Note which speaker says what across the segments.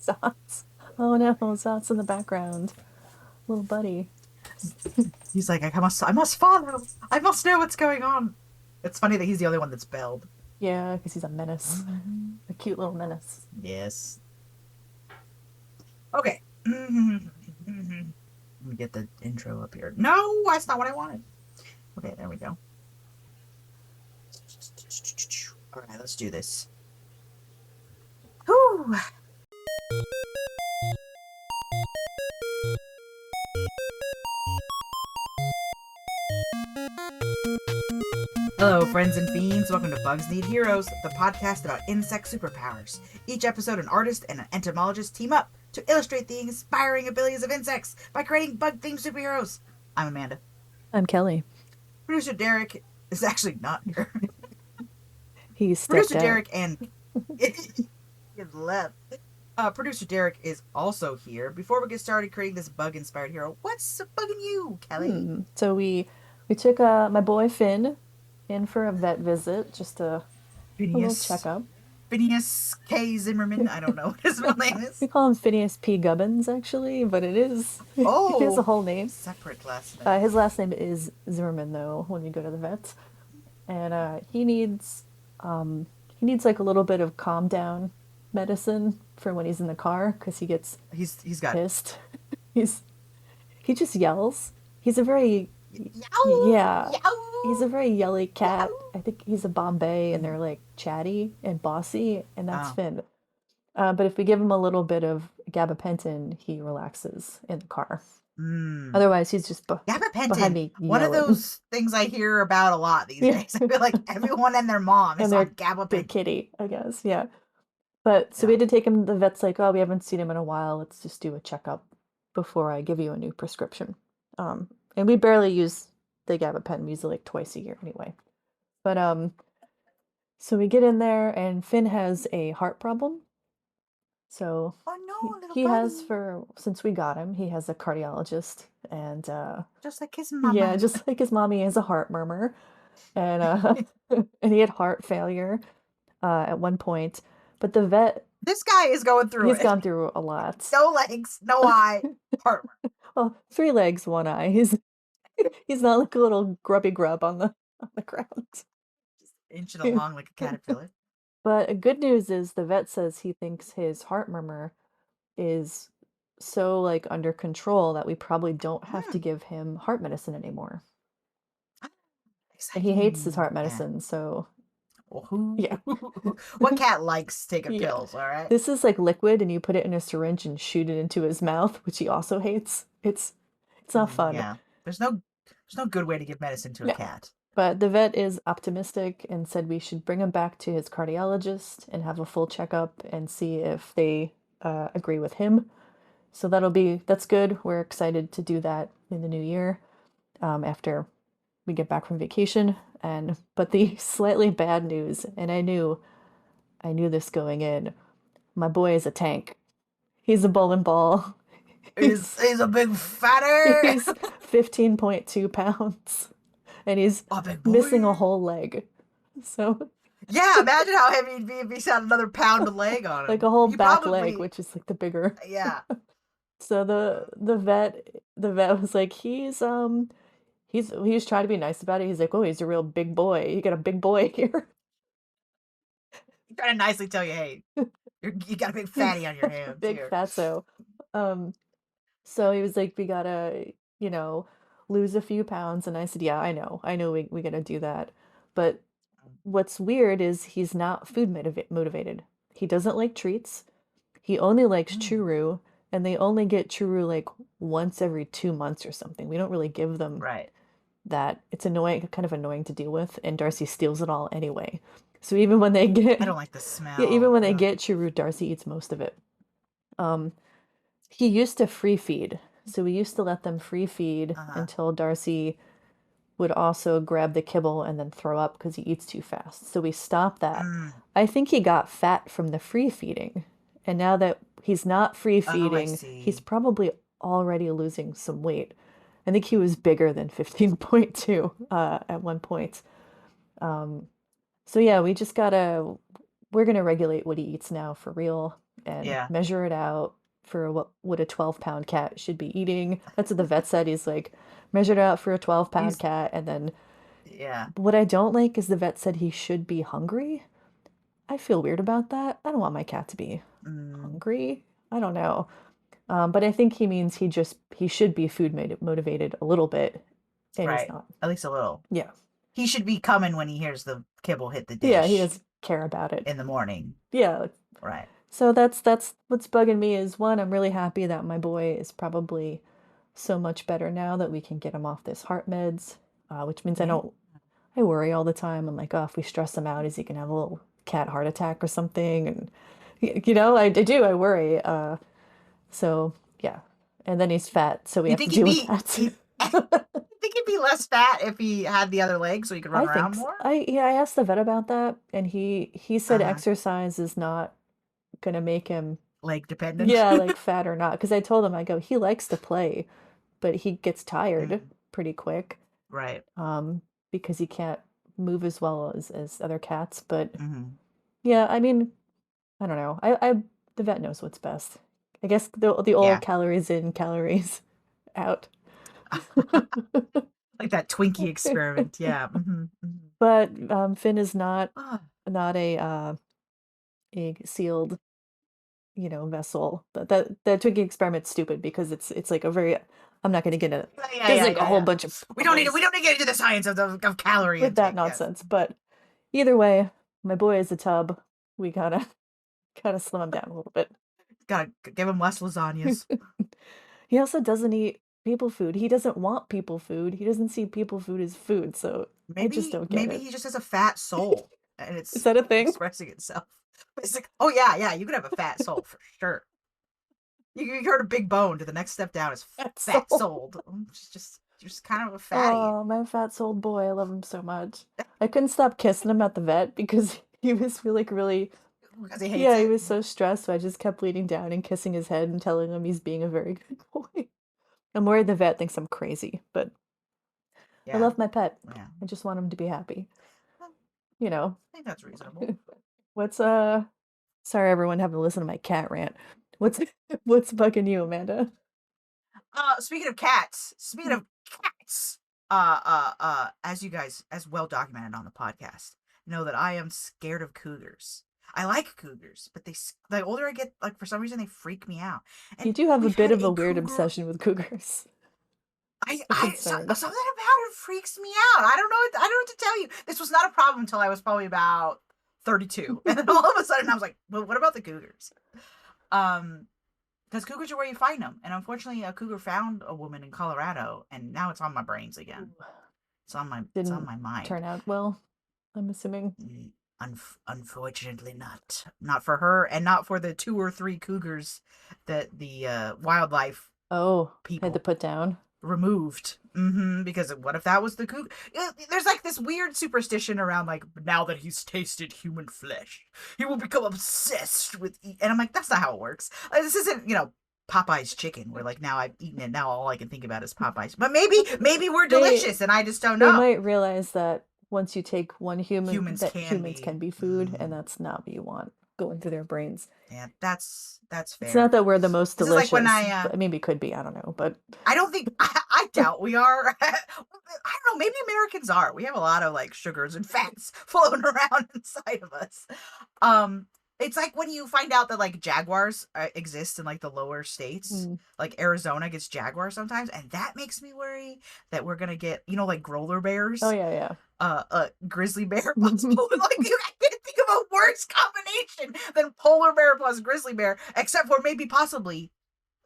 Speaker 1: Zotz. Oh no, Zotz in the background. Little buddy.
Speaker 2: He's like, I must follow. I must know what's going on. It's funny that he's the only one that's belled.
Speaker 1: Yeah, because he's a menace. A cute little menace.
Speaker 2: Yes. Okay. Let me get the intro up here. No, that's not what I wanted. Okay, there we go. All right, let's do this. Whew. Hello, friends and fiends. Welcome to Bugs Need Heroes, the podcast about insect superpowers. Each episode, an artist and an entomologist team up to illustrate the inspiring abilities of insects by creating bug-themed superheroes. I'm Amanda.
Speaker 1: I'm Kelly.
Speaker 2: Producer Derek is actually not here.
Speaker 1: He's stepped
Speaker 2: Producer
Speaker 1: out.
Speaker 2: Derek and he left. Producer Derek is also here. Before we get started creating this bug-inspired hero, what's bugging you, Kelly?
Speaker 1: So we took my boy Finn in for a vet visit, just a little checkup.
Speaker 2: Phineas K. Zimmerman. I don't know what his real name is.
Speaker 1: We call him Phineas P. Gubbins, actually, but it is it is a whole name.
Speaker 2: Separate last name.
Speaker 1: His last name is Zimmerman, though, when we go to the vet, and he needs like a little bit of calm down medicine for when he's in the car because he gets
Speaker 2: He's got
Speaker 1: pissed. He just yells. He's a very
Speaker 2: yow,
Speaker 1: yeah.
Speaker 2: yow,
Speaker 1: He's a very yelly cat.
Speaker 2: yow.
Speaker 1: I think he's a Bombay, and they're like chatty and bossy, and that's
Speaker 2: Oh.
Speaker 1: Finn. But if we give him a little bit of gabapentin, he relaxes in the car. Otherwise, he's just behind
Speaker 2: Gabapentin.
Speaker 1: me
Speaker 2: One of
Speaker 1: yelling.
Speaker 2: those things I hear about a lot these
Speaker 1: Yeah.
Speaker 2: days. I feel like everyone and their mom is
Speaker 1: And
Speaker 2: on
Speaker 1: Big
Speaker 2: gabapentin.
Speaker 1: kitty, I guess. Yeah. But so we had to take him. The vet's like, oh, we haven't seen him in a while. Let's just do a checkup before I give you a new prescription. And we barely use the gabapentin. We use it like twice a year anyway. But so we get in there, and Finn has a heart problem. So
Speaker 2: Oh no, little
Speaker 1: he has
Speaker 2: buddy.
Speaker 1: since we got him, he has a cardiologist, and
Speaker 2: Just like his mama.
Speaker 1: yeah, just like his mommy has a heart murmur, and and he had heart failure at one point. But the vet,
Speaker 2: This guy is going through
Speaker 1: he's
Speaker 2: it.
Speaker 1: gone through a lot.
Speaker 2: No legs, no eye, heart.
Speaker 1: Well, 3 legs, 1 eye. He's not like a little grubby grub on the ground.
Speaker 2: Just inching along like a caterpillar.
Speaker 1: But good news is the vet says he thinks his heart murmur is so like under control that we probably don't have to give him heart medicine anymore. And he hates his heart medicine, so yeah.
Speaker 2: What cat likes taking
Speaker 1: Yeah.
Speaker 2: pills, all right?
Speaker 1: This is like liquid, and you put it in a syringe and shoot it into his mouth, which he also hates. It's not fun.
Speaker 2: Yeah. There's no good way to give medicine to a
Speaker 1: No.
Speaker 2: cat.
Speaker 1: But the vet is optimistic and said we should bring him back to his cardiologist and have a full checkup and see if they agree with him. So that's good. We're excited to do that in the new year after we get back from vacation. But the slightly bad news, and I knew this going in, my boy is a tank. He's a bowling ball.
Speaker 2: He's a big fatter.
Speaker 1: He's 15.2 pounds. And he's missing a whole leg. So
Speaker 2: yeah, imagine how heavy he'd be if he had another pound of leg on him.
Speaker 1: like a whole back leg, which is like the bigger.
Speaker 2: Yeah.
Speaker 1: So the vet was like, he was trying to be nice about it. He's like, oh, he's a real big boy. You got a big boy here.
Speaker 2: He's trying to nicely tell you, hey, you got a big fatty on your hands.
Speaker 1: Big
Speaker 2: here.
Speaker 1: fatso. So he was like, we gotta, lose a few pounds. And I said, yeah, I know we gotta do that. But what's weird is he's not food motivated. He doesn't like treats. He only likes churu, and they only get churu like once every 2 months or something. We don't really give them that. It's kind of annoying to deal with, and Darcy steals it all anyway. So even when they get
Speaker 2: I don't like the smell.
Speaker 1: Yeah, even when they get churu, Darcy eats most of it. He used to free feed. So we used to let them free feed until Darcy would also grab the kibble and then throw up because he eats too fast. So we stopped that. I think he got fat from the free feeding. And now that he's not free feeding, he's probably already losing some weight. I think he was bigger than 15.2 at one point. So yeah, we're going to regulate what he eats now for real. and
Speaker 2: Yeah.
Speaker 1: measure it out for what a 12-pound cat should be eating. That's what the vet said. He's like, measured out for a 12-pound
Speaker 2: He's
Speaker 1: cat. And then
Speaker 2: yeah.
Speaker 1: what I don't like is the vet said he should be hungry. I feel weird about that. I don't want my cat to be
Speaker 2: Mm,
Speaker 1: hungry. I don't know. But I think he means he should be food motivated a little bit, and he's
Speaker 2: right.
Speaker 1: not.
Speaker 2: At least a little.
Speaker 1: Yeah.
Speaker 2: He should be coming when he hears the kibble hit the
Speaker 1: Yeah, he
Speaker 2: dish
Speaker 1: doesn't care about it.
Speaker 2: in the morning.
Speaker 1: Yeah.
Speaker 2: Right.
Speaker 1: So that's what's bugging me is one, I'm really happy that my boy is probably so much better now that we can get him off this heart meds, which means
Speaker 2: Yeah.
Speaker 1: I worry all the time. I'm like, oh, if we stress him out, is he gonna have a little cat heart attack or something? And I do, I worry. So yeah. And then he's fat, so we
Speaker 2: You
Speaker 1: have to
Speaker 2: think he'd
Speaker 1: deal with
Speaker 2: be
Speaker 1: that.
Speaker 2: you think he'd be less fat if he had the other leg so he could run
Speaker 1: I
Speaker 2: around
Speaker 1: think
Speaker 2: more?
Speaker 1: I asked the vet about that, and he said
Speaker 2: Uh-huh.
Speaker 1: exercise is not gonna make him,
Speaker 2: Leg dependent.
Speaker 1: yeah, like fat or not. Because I told him, I go, he likes to play, but he gets tired
Speaker 2: Mm,
Speaker 1: pretty quick,
Speaker 2: right.
Speaker 1: um, because he can't move as well as other cats. But
Speaker 2: Hmm.
Speaker 1: yeah, I mean, I don't know. The vet knows what's best. I guess the old
Speaker 2: Yeah.
Speaker 1: calories in, calories out.
Speaker 2: Like that Twinkie experiment. Yeah. Hmm. Hmm.
Speaker 1: But Finn is
Speaker 2: Ah,
Speaker 1: not a sealed, vessel. That Twinkie experiment's stupid because it's like a very, I'm not gonna get into,
Speaker 2: yeah,
Speaker 1: there's
Speaker 2: yeah,
Speaker 1: like a
Speaker 2: yeah,
Speaker 1: whole
Speaker 2: yeah.
Speaker 1: bunch of
Speaker 2: We don't need to. We
Speaker 1: problems
Speaker 2: don't need to get into the science of calorie
Speaker 1: with that
Speaker 2: intake. Yes.
Speaker 1: nonsense. But either way, my boy is a tub. We gotta slim him down a little bit.
Speaker 2: Gotta give him less lasagnas.
Speaker 1: He also doesn't eat people food. He doesn't want people food. He doesn't see people food as food. So I just
Speaker 2: Maybe
Speaker 1: don't get
Speaker 2: maybe
Speaker 1: it.
Speaker 2: he just has a fat soul and
Speaker 1: Is
Speaker 2: it's
Speaker 1: that a thing?
Speaker 2: expressing itself. It's like, oh yeah, yeah, you could have a fat soul for sure. You heard a big bone. To the next step down is
Speaker 1: That's
Speaker 2: fat
Speaker 1: so.
Speaker 2: souled. Just kind of a fatty
Speaker 1: Oh, my fat souled boy. I love him so much. I couldn't stop kissing him at the vet because he was really,
Speaker 2: because he hates
Speaker 1: yeah, he
Speaker 2: it.
Speaker 1: was so stressed. So I just kept leaning down and kissing his head and telling him he's being a very good boy. I'm worried the vet thinks I'm crazy, but I
Speaker 2: Yeah,
Speaker 1: love my pet.
Speaker 2: yeah.
Speaker 1: I just want him to be happy.
Speaker 2: I
Speaker 1: You know,
Speaker 2: think that's reasonable.
Speaker 1: what's, sorry everyone having to listen to my cat rant. What's, what's bugging you, Amanda?
Speaker 2: Speaking of cats, as you guys, as well documented on the podcast, know that I am scared of cougars. I like cougars, but the older I get, like for some reason they freak me out.
Speaker 1: You
Speaker 2: And
Speaker 1: do have a
Speaker 2: we've
Speaker 1: bit
Speaker 2: had
Speaker 1: of
Speaker 2: a
Speaker 1: a weird
Speaker 2: cougar.
Speaker 1: obsession with cougars. A
Speaker 2: Something
Speaker 1: concern.
Speaker 2: about it freaks me out. I don't know what to tell you. This was not a problem until I was probably about 32, and then all of a sudden I was like, well, what about the cougars? Um, because cougars are where you find them. And unfortunately, a cougar found a woman in Colorado, and now it's on my brains again. It's on
Speaker 1: Didn't
Speaker 2: my mind.
Speaker 1: turn out well, I'm assuming.
Speaker 2: Unfortunately, not. Not for her, and not for the 2 or 3 cougars that the wildlife
Speaker 1: Oh, had to
Speaker 2: people
Speaker 1: put down.
Speaker 2: removed. Because what if that was the cougar? There's like this weird superstition around, like, now that he's tasted human flesh, he will become obsessed with and I'm like, that's not how it works. This isn't, Popeye's chicken, where like now I've eaten it, now all I can think about is Popeye's. But maybe we're
Speaker 1: They
Speaker 2: delicious and I just don't
Speaker 1: they
Speaker 2: know.
Speaker 1: might realize that once you take one human,
Speaker 2: Humans
Speaker 1: that
Speaker 2: can
Speaker 1: humans
Speaker 2: be.
Speaker 1: can be food, and that's not what you want going through their brains.
Speaker 2: Yeah, that's
Speaker 1: It's not
Speaker 2: fair.
Speaker 1: that we're the most
Speaker 2: This is like when
Speaker 1: delicious, but I mean, we could be. I don't know, but
Speaker 2: I don't think I doubt we are. I don't know. Maybe Americans are. We have a lot of like sugars and fats floating around inside of us. It's like when you find out that like jaguars exist in like the lower states,
Speaker 1: mm.
Speaker 2: like Arizona gets jaguars sometimes, and that makes me worry that we're gonna get, like growler bears,
Speaker 1: Oh yeah,
Speaker 2: grizzly bear
Speaker 1: yeah.
Speaker 2: plus like I can't think of a worse combination than polar bear plus grizzly bear, except for maybe possibly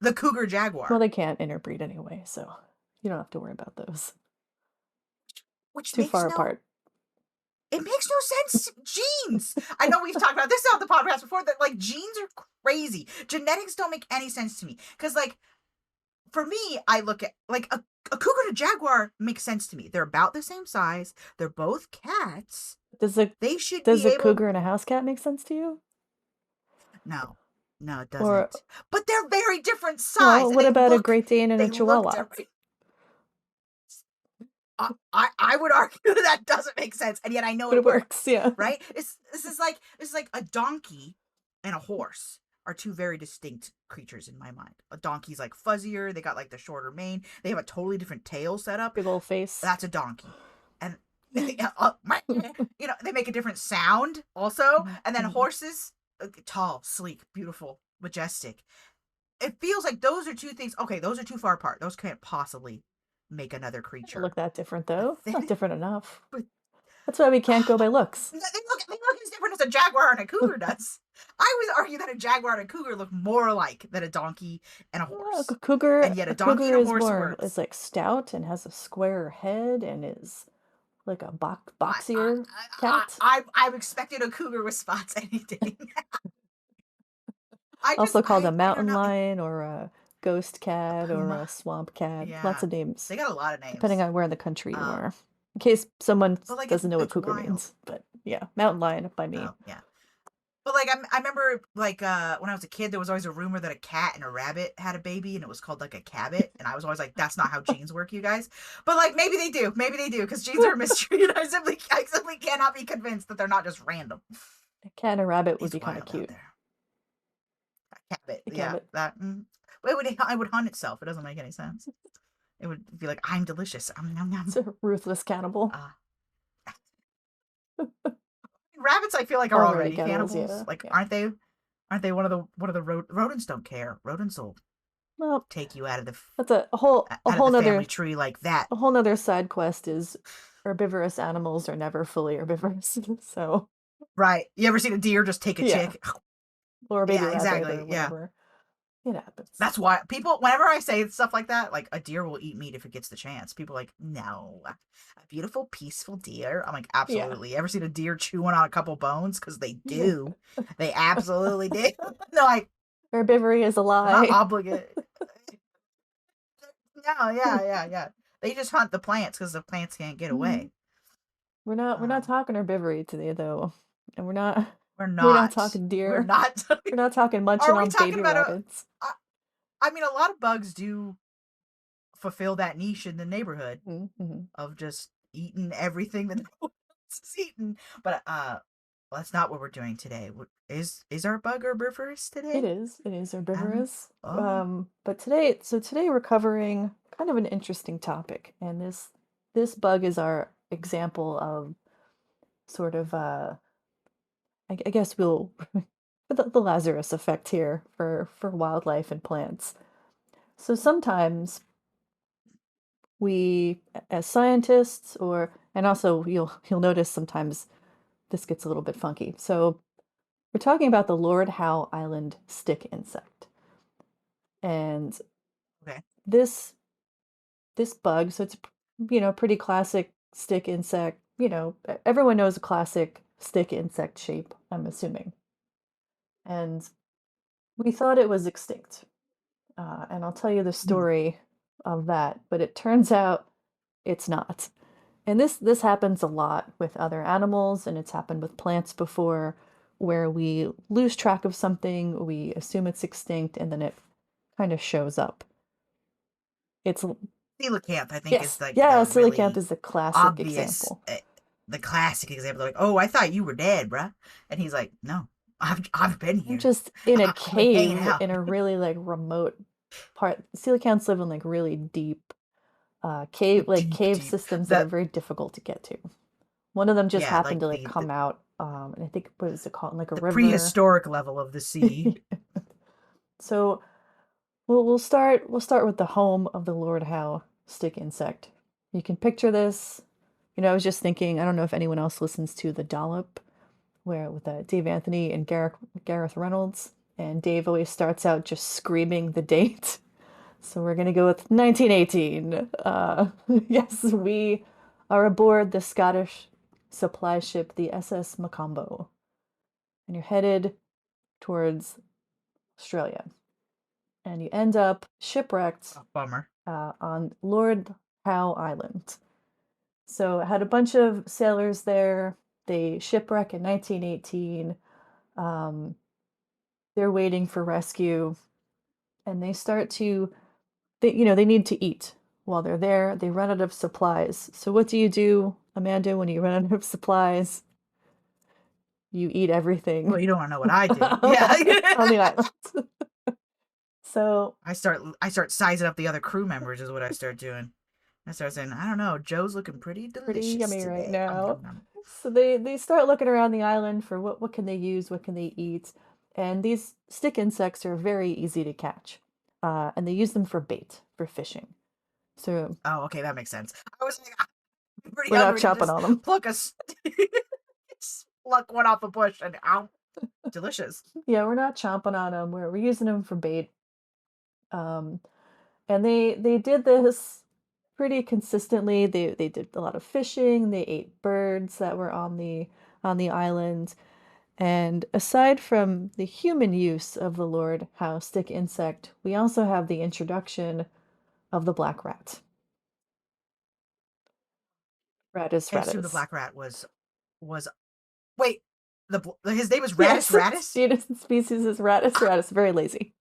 Speaker 2: the cougar jaguar.
Speaker 1: Well, they can't interbreed anyway, so you don't have to worry about those.
Speaker 2: Which
Speaker 1: Too
Speaker 2: makes
Speaker 1: far
Speaker 2: no
Speaker 1: apart.
Speaker 2: it makes no sense. Genes. I know we've talked about this on the podcast before, that like genes are crazy. Genetics don't make any sense to me. Because like for me, I look at like a cougar and a jaguar makes sense to me. They're about the same size. They're both cats.
Speaker 1: Does a
Speaker 2: They should
Speaker 1: does
Speaker 2: be
Speaker 1: a
Speaker 2: able.
Speaker 1: cougar and a house cat make sense to you?
Speaker 2: No, no, it
Speaker 1: Or
Speaker 2: doesn't. But they're very different size,
Speaker 1: well,
Speaker 2: and
Speaker 1: what about a Great Dane and a
Speaker 2: they look
Speaker 1: Chihuahua?
Speaker 2: different. I would argue that doesn't make sense, and yet I know
Speaker 1: But
Speaker 2: it
Speaker 1: it
Speaker 2: works.
Speaker 1: works, yeah.
Speaker 2: Right? This is like a donkey and a horse. are two very distinct creatures in my mind. A donkey's like fuzzier, they got like the shorter mane, they have a totally different tail setup.
Speaker 1: Big old face.
Speaker 2: That's a donkey. And they make a different sound also. And then horses, tall, sleek, beautiful, majestic. It feels like those are two things. Okay, those are too far apart. Those can't possibly make another creature.
Speaker 1: Look that different though. Not different enough.
Speaker 2: But
Speaker 1: that's why we can't go by looks.
Speaker 2: They look as different as a jaguar and a cougar does. I would argue that a jaguar and a cougar look more alike than a donkey and a horse.
Speaker 1: A cougar,
Speaker 2: and yet a donkey and a horse
Speaker 1: is like stout and has a square head and is like a boxier cat.
Speaker 2: I've expected a cougar with spots any day.
Speaker 1: Also called a mountain lion or a ghost cat or a swamp cat. Yeah. Lots of names.
Speaker 2: They got a lot of names.
Speaker 1: Depending on where in the country you are. In case someone doesn't know what cougar means. But yeah, mountain lion by me.
Speaker 2: Oh, yeah. But like I remember like when I was a kid, there was always a rumor that a cat and a rabbit had a baby, and it was called like a cabbit, and I was always like, that's not how genes work, you guys. But like maybe they do, because genes are a mystery, and I simply cannot be convinced that they're not just random.
Speaker 1: A cat and a rabbit would be kind of cute.
Speaker 2: A cabbit, yeah. That it would hunt itself. It doesn't make any sense. It would be like, I'm delicious.
Speaker 1: It's a ruthless cannibal.
Speaker 2: Rabbits, I feel like, are already cannibals. Yeah. Like, yeah. Aren't they one of the rodents don't care. Rodents will take you out of the
Speaker 1: that's a whole nother
Speaker 2: family tree like that.
Speaker 1: A whole nother side quest is herbivorous animals are never fully herbivorous. So
Speaker 2: right, you ever seen a deer just take a chick
Speaker 1: or a baby rabbit
Speaker 2: exactly
Speaker 1: or whatever? It happens.
Speaker 2: That's why people, whenever I say stuff like that, like a deer will eat meat if it gets the chance. People are like, no, a beautiful, peaceful deer. I'm like, absolutely. You ever seen a deer chewing on a couple bones? Because they do. They absolutely do. They're like,
Speaker 1: herbivory is a lie.
Speaker 2: Not obligate. No, yeah. They just hunt the plants because the plants can't get away.
Speaker 1: We're not talking herbivory today though, and we're not talking deer.
Speaker 2: We're not
Speaker 1: talking munching on baby rabbits.
Speaker 2: I mean, a lot of bugs do fulfill that niche in the neighborhood of just eating everything that no one else is eating. But that's not what we're doing today. Is our bug herbivorous today?
Speaker 1: It is herbivorous. But today we're covering kind of an interesting topic, and this bug is our example of sort of I guess we'll the Lazarus effect here for wildlife and plants. So sometimes we, as scientists, and also you'll notice sometimes this gets a little bit funky. So we're talking about the Lord Howe Island stick insect, and this bug. So it's pretty classic stick insect. Everyone knows a classic stick insect shape, I'm assuming. And we thought it was extinct. And I'll tell you the story of that, but it turns out it's not. And this happens a lot with other animals, and it's happened with plants before, where we lose track of something, we assume it's extinct, and then it kind of shows up. It's
Speaker 2: coelacanth, I think, is like
Speaker 1: coelacanth
Speaker 2: really
Speaker 1: is the classic example.
Speaker 2: The classic example, like, oh, I thought you were dead, bruh. And he's like, no, I've been here.
Speaker 1: I'm just in a cave in a really like remote part. Coelacanths live in like really deep cave systems that are very difficult to get to. One of them just happened to come out, and I think, what is it called, like a river?
Speaker 2: Prehistoric level of the sea.
Speaker 1: So we'll start with the home of the Lord Howe stick insect. You can picture this. I was just thinking, I don't know if anyone else listens to The Dollop, where with Dave Anthony and Gareth Reynolds, and Dave always starts out just screaming the date. So we're gonna go with 1918. Yes, we are aboard the Scottish supply ship, the SS Macombo, and you're headed towards Australia, and you end up shipwrecked.
Speaker 2: Bummer.
Speaker 1: On Lord Howe Island. So I had a bunch of sailors there. They shipwreck in 1918. They're waiting for rescue, and they start to, they need to eat while they're there. They run out of supplies. So what do you do, Amanda, when you run out of supplies? you eat everything
Speaker 2: Well, you don't want to know what I do.
Speaker 1: on
Speaker 2: Yeah.
Speaker 1: on the island. So
Speaker 2: I start sizing up the other crew members is what I start doing. I start saying, I don't know, Joe's looking pretty
Speaker 1: pretty
Speaker 2: delicious
Speaker 1: yummy right
Speaker 2: today.
Speaker 1: now.
Speaker 2: Nom.
Speaker 1: So they start looking around the island for what can they use, what can they eat, and these stick insects are very easy to catch, and they use them for bait for fishing. So
Speaker 2: Oh, okay, that makes sense. I was like, I'm pretty
Speaker 1: we're not
Speaker 2: hungry to
Speaker 1: chopping
Speaker 2: just
Speaker 1: on them.
Speaker 2: pluck just pluck one off a bush and ow, delicious.
Speaker 1: Yeah, we're not chomping on them. We're using them for bait. Um, and they did this pretty consistently. They did a lot of fishing. They ate birds that were on the island. And aside from the human use of the Lord Howe stick insect, we also have the introduction of the black rat. Ratus
Speaker 2: I assume the
Speaker 1: ratus.
Speaker 2: black rat was wait, his name was Radis
Speaker 1: Yes, its
Speaker 2: Radis?
Speaker 1: genus and species is Ratus ratus. Very lazy.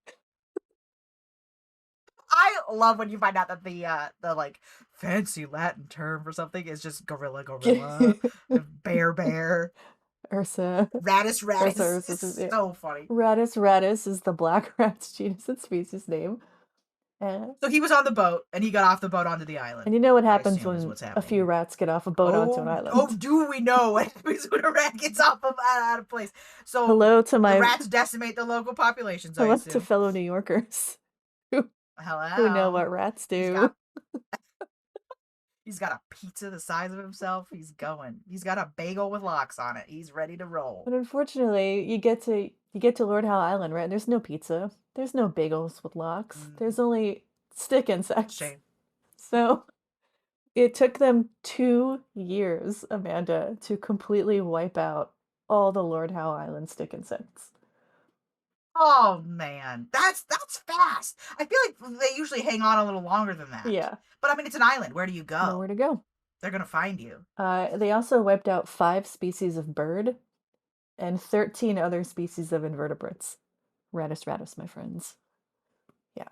Speaker 2: I love when you find out that the like fancy Latin term for something is just gorilla, bear,
Speaker 1: Ursa,
Speaker 2: Radis
Speaker 1: Ursa,
Speaker 2: Radis.
Speaker 1: Ursa,
Speaker 2: It's
Speaker 1: yeah.
Speaker 2: so funny.
Speaker 1: Ratus ratus is the black rat's genus and species name.
Speaker 2: So he was on the boat and he got off the boat onto the
Speaker 1: And
Speaker 2: island.
Speaker 1: you know what
Speaker 2: I
Speaker 1: happens
Speaker 2: assume is
Speaker 1: when
Speaker 2: what's
Speaker 1: a
Speaker 2: happening
Speaker 1: few
Speaker 2: here.
Speaker 1: rats get off a boat onto an
Speaker 2: Oh,
Speaker 1: island?
Speaker 2: do we know what happens when a rat gets off of out of place? So
Speaker 1: Hello to
Speaker 2: the
Speaker 1: my
Speaker 2: rats decimate the local populations, I
Speaker 1: hello to
Speaker 2: assume.
Speaker 1: fellow New Yorkers who know
Speaker 2: Hello.
Speaker 1: what rats
Speaker 2: He's
Speaker 1: do.
Speaker 2: got he's got a pizza the size of himself. He's going. He's got a bagel with locks on it. He's ready to roll.
Speaker 1: But unfortunately, you get to Lord Howe Island, right? There's no pizza. There's no bagels with lox. There's only stick insects.
Speaker 2: Shame.
Speaker 1: So it took them 2 years, Amanda, to completely wipe out all the Lord Howe Island stick insects.
Speaker 2: Oh man, that's fast. I feel like they usually hang on a little longer than that.
Speaker 1: Yeah,
Speaker 2: But I mean, it's an island. Where do you
Speaker 1: nowhere
Speaker 2: go?
Speaker 1: to go.
Speaker 2: They're gonna find you.
Speaker 1: They also wiped out 5 species of bird and 13 other species of invertebrates. Ratus ratus, my friends. Yeah.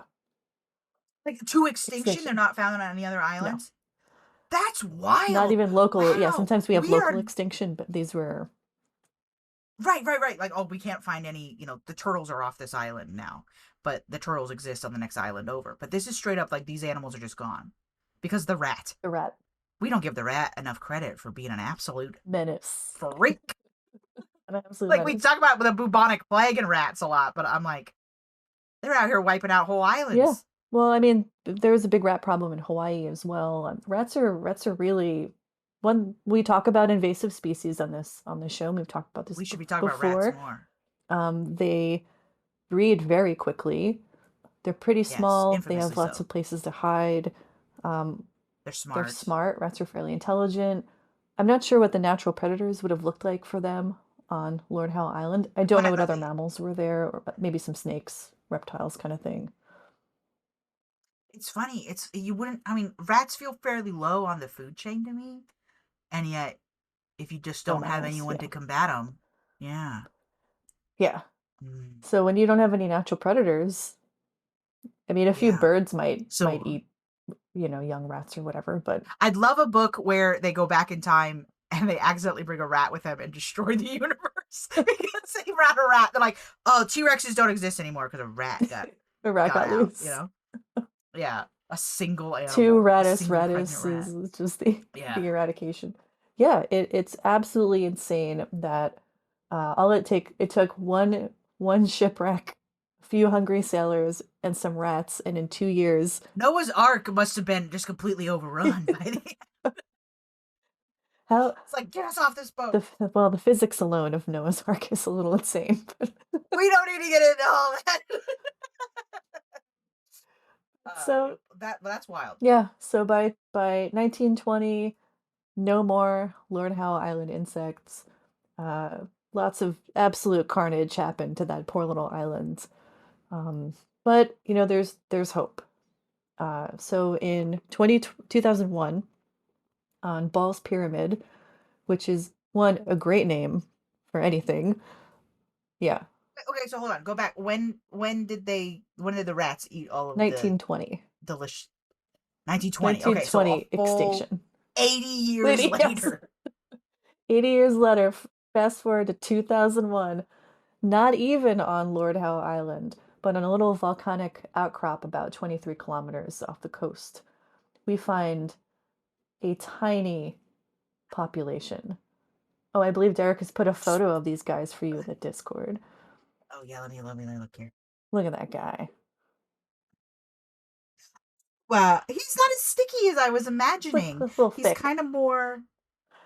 Speaker 2: Like to extinction. They're
Speaker 1: Extinction.
Speaker 2: not found on any other
Speaker 1: No.
Speaker 2: islands. That's
Speaker 1: Not
Speaker 2: wild.
Speaker 1: even local. Yeah,
Speaker 2: Wow.
Speaker 1: sometimes we have
Speaker 2: We
Speaker 1: local
Speaker 2: are
Speaker 1: extinction, but these were
Speaker 2: right. Like, oh, we can't find any, the turtles are off this island now, but the turtles exist on the next island over. But this is straight up like these animals are just gone because the rat.
Speaker 1: the rat
Speaker 2: We don't give the rat enough credit for being an absolute
Speaker 1: menace.
Speaker 2: freak.
Speaker 1: An absolute
Speaker 2: Like, we
Speaker 1: menace.
Speaker 2: talk about the bubonic plague and rats a lot, but I'm like, they're out here wiping out whole
Speaker 1: Yeah.
Speaker 2: islands.
Speaker 1: Well, I mean, there was a big rat problem in Hawaii as well. Rats are really when we talk about invasive species on this show, and we've talked about this
Speaker 2: We should be talking about rats
Speaker 1: before.
Speaker 2: more.
Speaker 1: They breed very quickly. They're pretty
Speaker 2: Yes,
Speaker 1: small. They have
Speaker 2: infamously
Speaker 1: lots
Speaker 2: so.
Speaker 1: of places to hide.
Speaker 2: They're
Speaker 1: They're
Speaker 2: smart.
Speaker 1: smart. Rats are fairly intelligent. I'm not sure what the natural predators would have looked like for them on Lord Howe Island. I don't know what other mammals were there, or maybe some snakes, reptiles kind of thing.
Speaker 2: It's funny. I mean, rats feel fairly low on the food chain to me, and yet if you just
Speaker 1: Little
Speaker 2: don't have
Speaker 1: mammals,
Speaker 2: anyone
Speaker 1: yeah.
Speaker 2: to combat them, yeah.
Speaker 1: Yeah.
Speaker 2: Mm,
Speaker 1: So when you don't have any natural predators, I mean, a few
Speaker 2: yeah.
Speaker 1: birds might
Speaker 2: So
Speaker 1: eat, young rats or whatever, but
Speaker 2: I'd love a book where they go back in time and they accidentally bring a rat with them and destroy the universe because they ran a rat. They're like, oh, T-Rexes don't exist anymore because a rat
Speaker 1: a rat
Speaker 2: got
Speaker 1: got
Speaker 2: out.
Speaker 1: loose.
Speaker 2: Yeah, a single
Speaker 1: Two
Speaker 2: animal, a
Speaker 1: ratus
Speaker 2: single pregnant
Speaker 1: ratus
Speaker 2: rat.
Speaker 1: is just the
Speaker 2: Yeah.
Speaker 1: the eradication. Yeah, it's absolutely insane that all it took one shipwreck, a few hungry sailors, and some rats, and in 2 years,
Speaker 2: Noah's Ark must have been just completely overrun by the.
Speaker 1: how
Speaker 2: It's like, get us off this boat.
Speaker 1: the physics alone of Noah's Ark is a little insane. But
Speaker 2: We don't need to get into all that.
Speaker 1: so
Speaker 2: That's wild.
Speaker 1: yeah, so by 1920, no more Lord Howe Island insects. Lots of absolute carnage happened to that poor little island. But there's hope. So in 2001, on Ball's Pyramid, which is a great name for anything. Yeah,
Speaker 2: Okay, so hold on. Go back. When did the rats eat all of the
Speaker 1: 1920.
Speaker 2: delicious 1920? Okay, so a
Speaker 1: 1920
Speaker 2: full
Speaker 1: extinction.
Speaker 2: 80 years
Speaker 1: Yes.
Speaker 2: later.
Speaker 1: 80 years later, Fast forward to 2001, not even on Lord Howe Island, but on a little volcanic outcrop about 23 kilometers off the coast, we find a tiny population. Oh, I believe Derek has put a photo of these guys for you in the Discord.
Speaker 2: Oh yeah, let me look here.
Speaker 1: Look at that guy.
Speaker 2: Well, he's not as sticky as I was
Speaker 1: It's like a
Speaker 2: imagining.
Speaker 1: little
Speaker 2: He's
Speaker 1: thick.
Speaker 2: kind of more.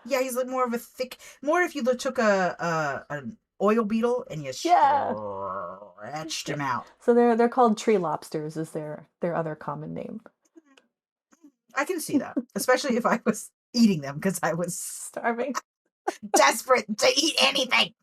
Speaker 2: Yeah, he's like more of a thick. More if you took an oil beetle and you
Speaker 1: Yeah.
Speaker 2: stretched
Speaker 1: Yeah.
Speaker 2: him out.
Speaker 1: So they're called tree lobsters is their other common name.
Speaker 2: I can see that, especially if I was eating them because I was
Speaker 1: Starving.
Speaker 2: desperate to eat anything.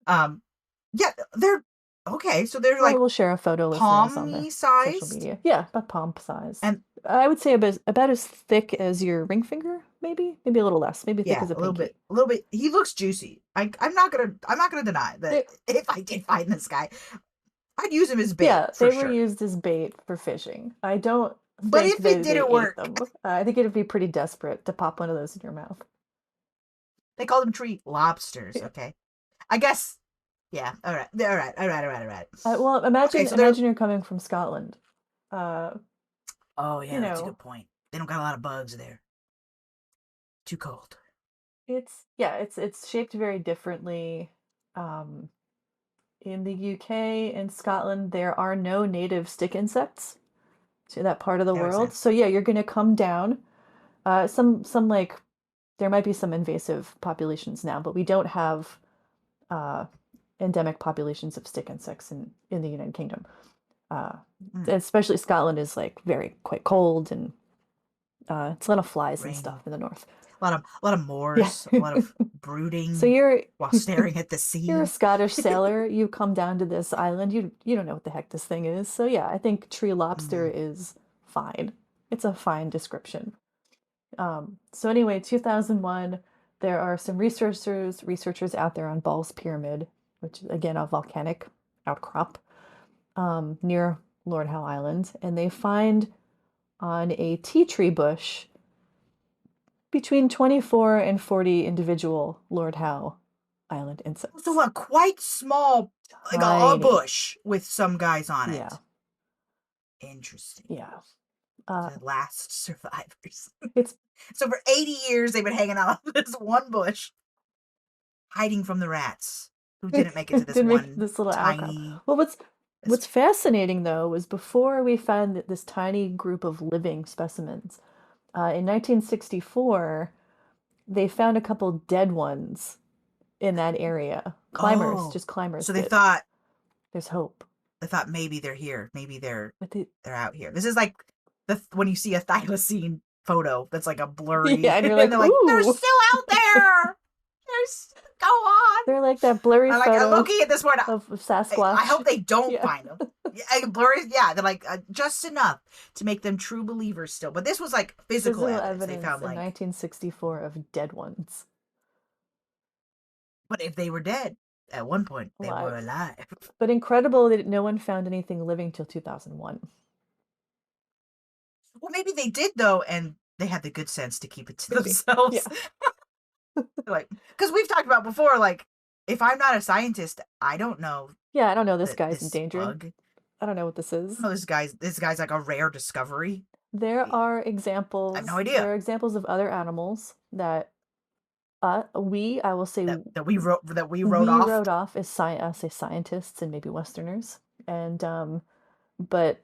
Speaker 2: Yeah, they're okay. So they're
Speaker 1: Well,
Speaker 2: like
Speaker 1: we'll share a photo, listeners, on the
Speaker 2: palmy
Speaker 1: social
Speaker 2: sized,
Speaker 1: media. Yeah, about palm size.
Speaker 2: and
Speaker 1: I would say about as thick as your ring finger, maybe a little less, maybe thick
Speaker 2: yeah,
Speaker 1: as a pinky.
Speaker 2: a little bit. He looks juicy. I'm not gonna deny that
Speaker 1: They,
Speaker 2: if I did find this guy, I'd use him as bait
Speaker 1: yeah,
Speaker 2: for
Speaker 1: they were
Speaker 2: sure.
Speaker 1: used as bait for fishing. I don't
Speaker 2: But
Speaker 1: think
Speaker 2: if it
Speaker 1: they
Speaker 2: didn't
Speaker 1: ate
Speaker 2: work,
Speaker 1: them. I think it'd be pretty desperate to pop one of those in your mouth.
Speaker 2: they call them tree lobsters.
Speaker 1: Yeah.
Speaker 2: Okay, I guess. Yeah. All right. All right.
Speaker 1: Well,
Speaker 2: Okay. So they're.
Speaker 1: imagine you're coming from Scotland. Uh,
Speaker 2: Oh
Speaker 1: you
Speaker 2: yeah, that's a
Speaker 1: know,
Speaker 2: good point. They don't got a lot of bugs there. Too cold.
Speaker 1: it's shaped very differently. Um, in the UK and Scotland, there are no native stick insects to that part of the
Speaker 2: That makes
Speaker 1: world.
Speaker 2: sense.
Speaker 1: So yeah, you're gonna come down. Some like there might be some invasive populations now, but we don't have uh, endemic populations of stick insects in the United Kingdom. Uh,
Speaker 2: Mm,
Speaker 1: Especially Scotland is like very quite cold and it's a lot of flies and
Speaker 2: rainy.
Speaker 1: stuff in the north.
Speaker 2: A lot of
Speaker 1: Yeah.
Speaker 2: moors. A lot of
Speaker 1: So
Speaker 2: brooding
Speaker 1: you're
Speaker 2: while staring at the
Speaker 1: you're a
Speaker 2: sea.
Speaker 1: Scottish sailor. You come down to this island. You don't know what the heck this thing is. So yeah, I think tree lobster
Speaker 2: Mm,
Speaker 1: is fine. It's a fine description. So anyway, 2001, there are some researchers out there on Ball's Pyramid, which is again a volcanic outcrop near Lord Howe Island, and they find on a tea tree bush between 24 and 40 individual Lord Howe Island
Speaker 2: so
Speaker 1: insects.
Speaker 2: a quite small, like a
Speaker 1: Tiny.
Speaker 2: bush with some guys on
Speaker 1: Yeah,
Speaker 2: it. Interesting.
Speaker 1: yeah. Uh,
Speaker 2: The last survivors.
Speaker 1: it's
Speaker 2: So for 80 years, they've been hanging out on this one bush, hiding from the rats who didn't make it to this
Speaker 1: did make
Speaker 2: one
Speaker 1: this little outcrop.
Speaker 2: tiny.
Speaker 1: Well, what's fascinating though was before we found this tiny group of living specimens, in 1964, they found a couple dead ones in that area. Climbers,
Speaker 2: Oh,
Speaker 1: just climbers
Speaker 2: so they
Speaker 1: did.
Speaker 2: thought
Speaker 1: There's hope.
Speaker 2: maybe they're here, maybe
Speaker 1: But they,
Speaker 2: they're out here. This is like when you see a thylacine photo that's like a
Speaker 1: yeah,
Speaker 2: blurry,
Speaker 1: and you're
Speaker 2: and
Speaker 1: like,
Speaker 2: they're like, they're
Speaker 1: ooh,
Speaker 2: still out there. Go on.
Speaker 1: they're like that blurry
Speaker 2: I'm
Speaker 1: photo
Speaker 2: looking at this one.
Speaker 1: of
Speaker 2: I
Speaker 1: Sasquatch.
Speaker 2: hope they don't
Speaker 1: Yeah.
Speaker 2: find them. Yeah, blurry. Yeah, they're like just enough to make them true believers still. But this was like physical
Speaker 1: Physical
Speaker 2: evidence. They
Speaker 1: evidence
Speaker 2: found
Speaker 1: in
Speaker 2: like,
Speaker 1: 1964 of dead ones
Speaker 2: but if they were dead at one point, they were
Speaker 1: alive.
Speaker 2: alive.
Speaker 1: But incredible that no one found anything living till 2001.
Speaker 2: Well, maybe they did though, and they had the good sense to keep it to
Speaker 1: Maybe.
Speaker 2: themselves.
Speaker 1: Yeah.
Speaker 2: Like, because we've talked about before, like, if I'm not a scientist, I don't know
Speaker 1: Yeah, I don't know. This
Speaker 2: that
Speaker 1: guy's
Speaker 2: this
Speaker 1: endangered.
Speaker 2: bug.
Speaker 1: I don't know what this
Speaker 2: I don't
Speaker 1: is.
Speaker 2: know this guy's like a rare discovery.
Speaker 1: There are
Speaker 2: I have no
Speaker 1: examples. There
Speaker 2: idea
Speaker 1: are examples of other animals that I will say
Speaker 2: that we wrote
Speaker 1: we
Speaker 2: off.
Speaker 1: wrote off as I'll say scientists and maybe Westerners, and but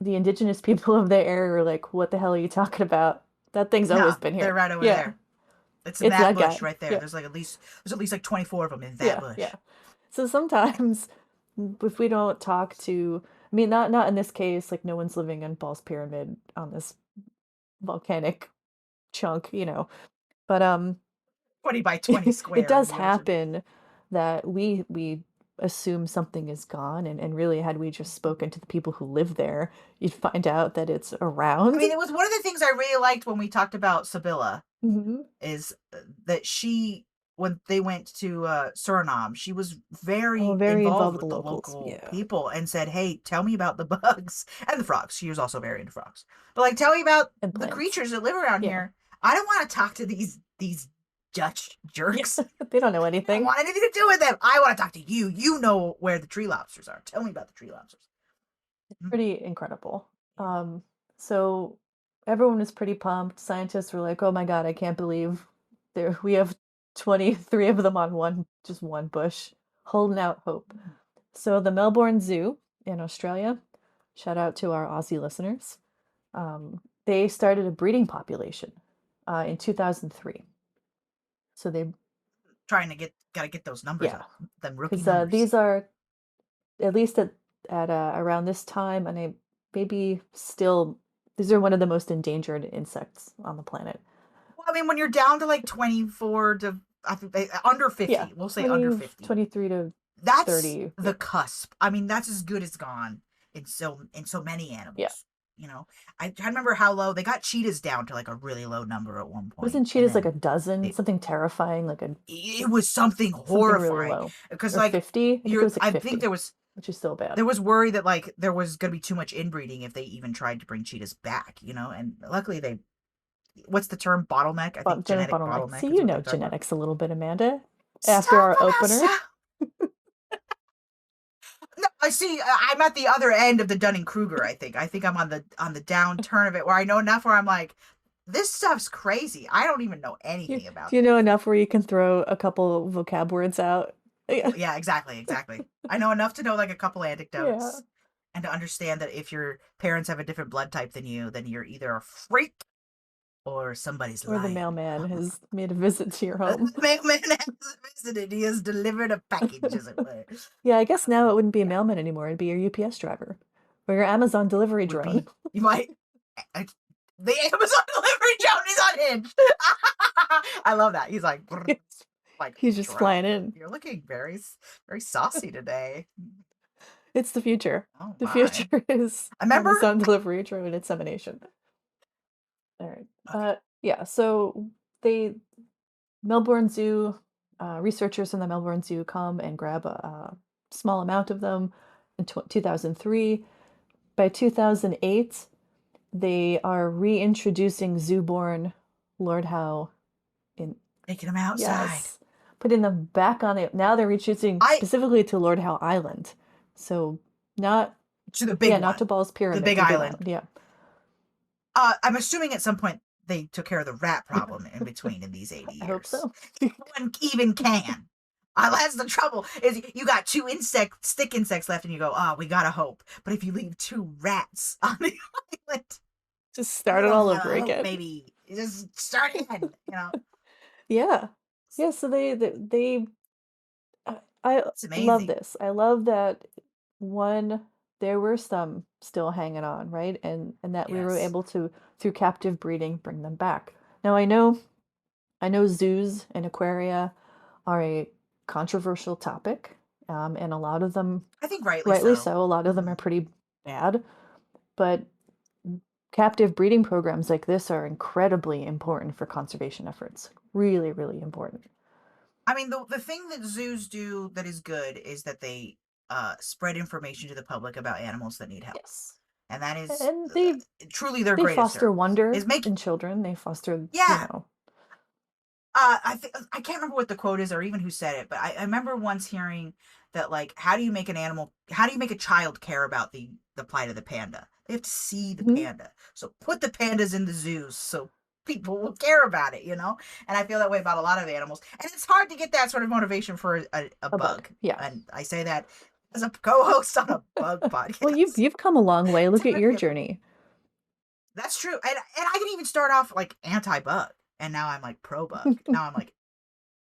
Speaker 1: the indigenous people of the area are like, "What the hell are you talking about? That thing's always
Speaker 2: No,
Speaker 1: been
Speaker 2: they're
Speaker 1: here."
Speaker 2: right over
Speaker 1: Yeah,
Speaker 2: there. It's in
Speaker 1: it's
Speaker 2: that
Speaker 1: that
Speaker 2: bush
Speaker 1: guy.
Speaker 2: right there.
Speaker 1: Yeah,
Speaker 2: There's at least like 24 of them in that
Speaker 1: yeah,
Speaker 2: bush.
Speaker 1: yeah. So sometimes if we don't talk to, I mean, not in this case, like no one's living in Ball's Pyramid on this volcanic chunk, but
Speaker 2: 20 by 20
Speaker 1: it
Speaker 2: square
Speaker 1: does
Speaker 2: is the ocean.
Speaker 1: happen that we assume something is gone, and really had we just spoken to the people who live there, you'd find out that it's
Speaker 2: I
Speaker 1: around.
Speaker 2: mean, it was one of the things I really liked when we talked about Sibylla
Speaker 1: Hmm.
Speaker 2: is that when they went to Suriname, she was
Speaker 1: Oh,
Speaker 2: very
Speaker 1: very involved
Speaker 2: involved
Speaker 1: with the
Speaker 2: with the
Speaker 1: locals.
Speaker 2: local
Speaker 1: Yeah.
Speaker 2: people and said, "Hey, tell me about the bugs and the frogs." She was also very into frogs, but like, tell me about
Speaker 1: And
Speaker 2: the
Speaker 1: plants.
Speaker 2: creatures that live around
Speaker 1: Yeah.
Speaker 2: here. I don't want to talk to these Dutch jerks.
Speaker 1: Yeah, they don't know
Speaker 2: I
Speaker 1: anything.
Speaker 2: don't want anything to do with them. I want to talk to you. You know where the tree lobsters are. Tell me about the tree lobsters.
Speaker 1: Pretty incredible. So everyone was pretty pumped. Scientists were like, "Oh my God, I can't believe we have 23 of them on just one bush, holding out hope." So the Melbourne Zoo in Australia, shout out to our Aussie listeners, they started a breeding population in 2003. So they,
Speaker 2: Trying to gotta get those numbers
Speaker 1: yeah,
Speaker 2: up. Them rookie
Speaker 1: because
Speaker 2: numbers.
Speaker 1: these are at least at around this time, and maybe still, these are one of the most endangered insects on the planet.
Speaker 2: Well, I mean, when you're down to like 24 to I think under
Speaker 1: Yeah,
Speaker 2: 50, we'll say under
Speaker 1: 20,
Speaker 2: 50.
Speaker 1: 23 to
Speaker 2: That's
Speaker 1: 30.
Speaker 2: the
Speaker 1: Yeah,
Speaker 2: cusp. I mean, that's as good as gone in so many
Speaker 1: yeah.
Speaker 2: animals. You know, I try to remember how low they got cheetahs down to like a really low number at one point,
Speaker 1: Wasn't
Speaker 2: and
Speaker 1: cheetahs like a
Speaker 2: then
Speaker 1: dozen?
Speaker 2: they,
Speaker 1: Something terrifying,
Speaker 2: it was something
Speaker 1: something really
Speaker 2: horrifying
Speaker 1: low.
Speaker 2: because
Speaker 1: Or
Speaker 2: like
Speaker 1: 50? I think it was like
Speaker 2: I think
Speaker 1: 50, which is still bad.
Speaker 2: there was worry that like there was going to be too much inbreeding if they even tried to bring cheetahs back, you know, and luckily they what's the term, bottleneck? I think
Speaker 1: Genetic
Speaker 2: genetic
Speaker 1: bottleneck. See,
Speaker 2: bottleneck is
Speaker 1: you
Speaker 2: what
Speaker 1: know
Speaker 2: they're talking about.
Speaker 1: genetics a little bit, Amanda. After
Speaker 2: Stop
Speaker 1: our
Speaker 2: about
Speaker 1: opener.
Speaker 2: No, I see. I'm at the other end of the Dunning Kruger. I think I'm on the downturn of it, where I know enough where I'm like, this stuff's crazy. I don't even know anything
Speaker 1: Do
Speaker 2: about
Speaker 1: you know
Speaker 2: this.
Speaker 1: enough where you can throw a couple vocab words out? Yeah.
Speaker 2: Yeah, exactly. I know enough to know like a couple
Speaker 1: Yeah.
Speaker 2: anecdotes and to understand that if your parents have a different blood type than you, then you're either a freak or somebody's
Speaker 1: Or the
Speaker 2: lying.
Speaker 1: mailman has made a visit to your
Speaker 2: The
Speaker 1: home.
Speaker 2: mailman has visited. He has delivered a package, as it were.
Speaker 1: Yeah, I guess now it wouldn't be a
Speaker 2: Yeah,
Speaker 1: mailman anymore. It'd be your UPS driver or your Amazon delivery
Speaker 2: would
Speaker 1: drone.
Speaker 2: be. You might. The Amazon delivery drone is unhinged. I love that. He's like
Speaker 1: He's just
Speaker 2: drone.
Speaker 1: flying in.
Speaker 2: You're looking very saucy today.
Speaker 1: It's the future.
Speaker 2: Oh
Speaker 1: The
Speaker 2: my!
Speaker 1: future is
Speaker 2: I remember.
Speaker 1: Amazon delivery drone insemination. All right.
Speaker 2: Okay.
Speaker 1: Yeah, so they Melbourne Zoo researchers in the Melbourne Zoo come and grab a small amount of them in 2003. By 2008, they are reintroducing zoo-born Lord Howe in,
Speaker 2: Taking him outside.
Speaker 1: yes, putting them back on it. Now they're reintroducing
Speaker 2: I
Speaker 1: specifically to Lord Howe Island. So not,
Speaker 2: to the big
Speaker 1: yeah, not to
Speaker 2: one,
Speaker 1: Ball's
Speaker 2: the
Speaker 1: Pyramid,
Speaker 2: big
Speaker 1: the big
Speaker 2: island.
Speaker 1: island. Yeah.
Speaker 2: I'm assuming at some point they took care of the rat problem in between in these 80
Speaker 1: I hope
Speaker 2: years.
Speaker 1: so.
Speaker 2: No one even can. That's the trouble. Is you got two stick insects left, and you go, oh, we gotta hope. But if you leave two rats on the island,
Speaker 1: Just
Speaker 2: you
Speaker 1: start it
Speaker 2: don't
Speaker 1: all
Speaker 2: have
Speaker 1: over
Speaker 2: a hope,
Speaker 1: again.
Speaker 2: baby. You just start again.
Speaker 1: Yeah. Yeah, so they I
Speaker 2: It's
Speaker 1: love
Speaker 2: amazing.
Speaker 1: this. I love that one, there were some still hanging on, right? And that we were
Speaker 2: Yes.
Speaker 1: able to, through captive breeding, bring them back. Now I know zoos and aquaria are a controversial topic, and a lot of them,
Speaker 2: I think rightly
Speaker 1: rightly
Speaker 2: so.
Speaker 1: so, a lot of them
Speaker 2: Hmm.
Speaker 1: are pretty bad, but captive breeding programs like this are incredibly important for conservation efforts. Really, really important.
Speaker 2: I mean, the thing that zoos do that is good is that they spread information to the public about animals that need help,
Speaker 1: Yes.
Speaker 2: and that is
Speaker 1: And
Speaker 2: truly their
Speaker 1: they
Speaker 2: greatest
Speaker 1: foster
Speaker 2: service.
Speaker 1: wonder
Speaker 2: Is make
Speaker 1: in children. They foster,
Speaker 2: Yeah. I can't remember what the quote is or even who said it, but I remember once hearing that like, how do you make a child care about the plight of the panda? They have to see the
Speaker 1: Mhm.
Speaker 2: panda. So put the pandas in the zoos so people will care about it, And I feel that way about a lot of animals. And it's hard to get that sort of motivation for a
Speaker 1: A bug.
Speaker 2: bug.
Speaker 1: Yeah.
Speaker 2: And I say that as a co-host on a bug
Speaker 1: Well,
Speaker 2: podcast.
Speaker 1: you've come a long way. Look at your
Speaker 2: Typically,
Speaker 1: journey.
Speaker 2: that's true. And I can even start off like anti-bug, and now I'm like pro-bug. Now I'm like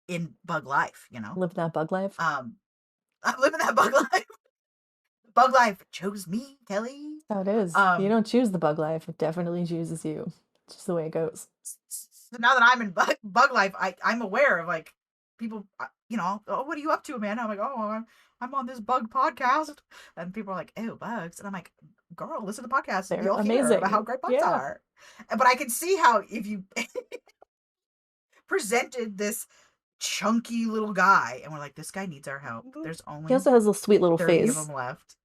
Speaker 2: in bug life.
Speaker 1: Live that bug life.
Speaker 2: I'm living that bug life. Bug life chose me, Kelly.
Speaker 1: How it is. You
Speaker 2: Um,
Speaker 1: don't choose the bug life. It definitely chooses you. It's just the way it goes.
Speaker 2: so now that I'm in bug life, I'm aware of like people, oh, what are you up to, Amanda? I'm like, oh, I'm on this bug podcast, and people are like, oh, bugs, and I'm like, girl, listen to the podcast,
Speaker 1: They're
Speaker 2: you'll hear about how
Speaker 1: amazing.
Speaker 2: great bugs
Speaker 1: Yeah.
Speaker 2: are. But I can see how if you presented this chunky little guy, and we're like, this guy needs our help.
Speaker 1: Mhm.
Speaker 2: There's
Speaker 1: He
Speaker 2: only
Speaker 1: also has a sweet little
Speaker 2: 30 of
Speaker 1: face.
Speaker 2: them left.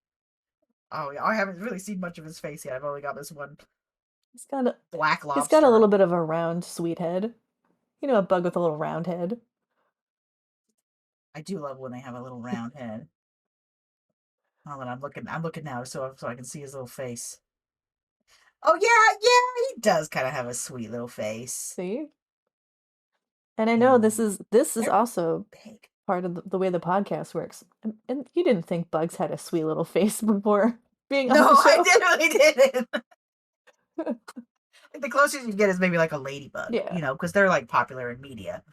Speaker 2: Oh yeah, I haven't really seen much of his face yet. I've only got this one
Speaker 1: He's got a
Speaker 2: black
Speaker 1: he's got a little
Speaker 2: lobster.
Speaker 1: bit of a round, sweet head. You know, a bug with a little round head.
Speaker 2: I do love when they have a little round head. Oh, and I'm looking now so I can see his little face. Oh yeah, he does kind of have a sweet little face.
Speaker 1: See? And I know
Speaker 2: Mm,
Speaker 1: this is
Speaker 2: they're
Speaker 1: also
Speaker 2: big.
Speaker 1: part of the way the podcast works. And you didn't think bugs had a sweet little face before being
Speaker 2: No,
Speaker 1: on the
Speaker 2: I
Speaker 1: show.
Speaker 2: definitely didn't. The closest you get is maybe like a ladybug,
Speaker 1: Yeah.
Speaker 2: because they're like popular in media.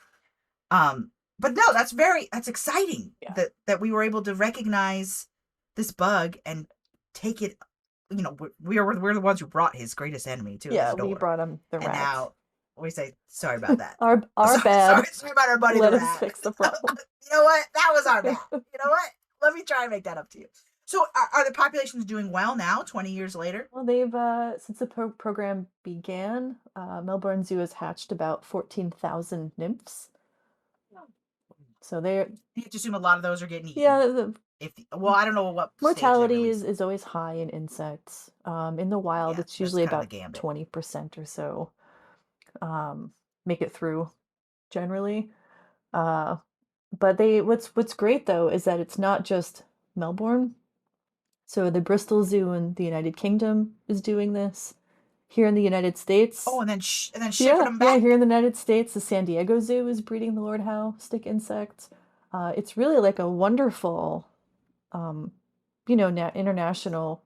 Speaker 2: But no, that's exciting
Speaker 1: Yeah.
Speaker 2: that we were able to recognize this bug and take it. We're the ones who brought his greatest enemy to
Speaker 1: Yeah,
Speaker 2: his
Speaker 1: we
Speaker 2: door,
Speaker 1: brought him the
Speaker 2: and
Speaker 1: rat.
Speaker 2: now we say sorry about that.
Speaker 1: Our bad.
Speaker 2: Sorry about our buddy the
Speaker 1: Let us
Speaker 2: rat.
Speaker 1: fix the problem.
Speaker 2: You know what? That was our bad. You know what? Let me try and make that up to you. So, are the populations doing well now, 20 years later?
Speaker 1: Well, they've since the program began, Melbourne Zoo has hatched about 14,000 nymphs. So they're
Speaker 2: You have to assume a lot of those are getting eaten.
Speaker 1: yeah, the
Speaker 2: Well, I don't know what stage they
Speaker 1: mortality
Speaker 2: release.
Speaker 1: is always high in insects. In the wild,
Speaker 2: Yeah,
Speaker 1: it's
Speaker 2: that's
Speaker 1: usually
Speaker 2: kind of the
Speaker 1: about
Speaker 2: gambit.
Speaker 1: 20% or so make it through generally. Uh, but what's great though is that it's not just Melbourne. So the Bristol Zoo in the United Kingdom is doing this. Here in the United
Speaker 2: Oh,
Speaker 1: States,
Speaker 2: and then shipping
Speaker 1: yeah,
Speaker 2: them
Speaker 1: yeah,
Speaker 2: back.
Speaker 1: here in the United States, the San Diego Zoo is breeding the Lord Howe Stick Insect. It's really like a wonderful, um, international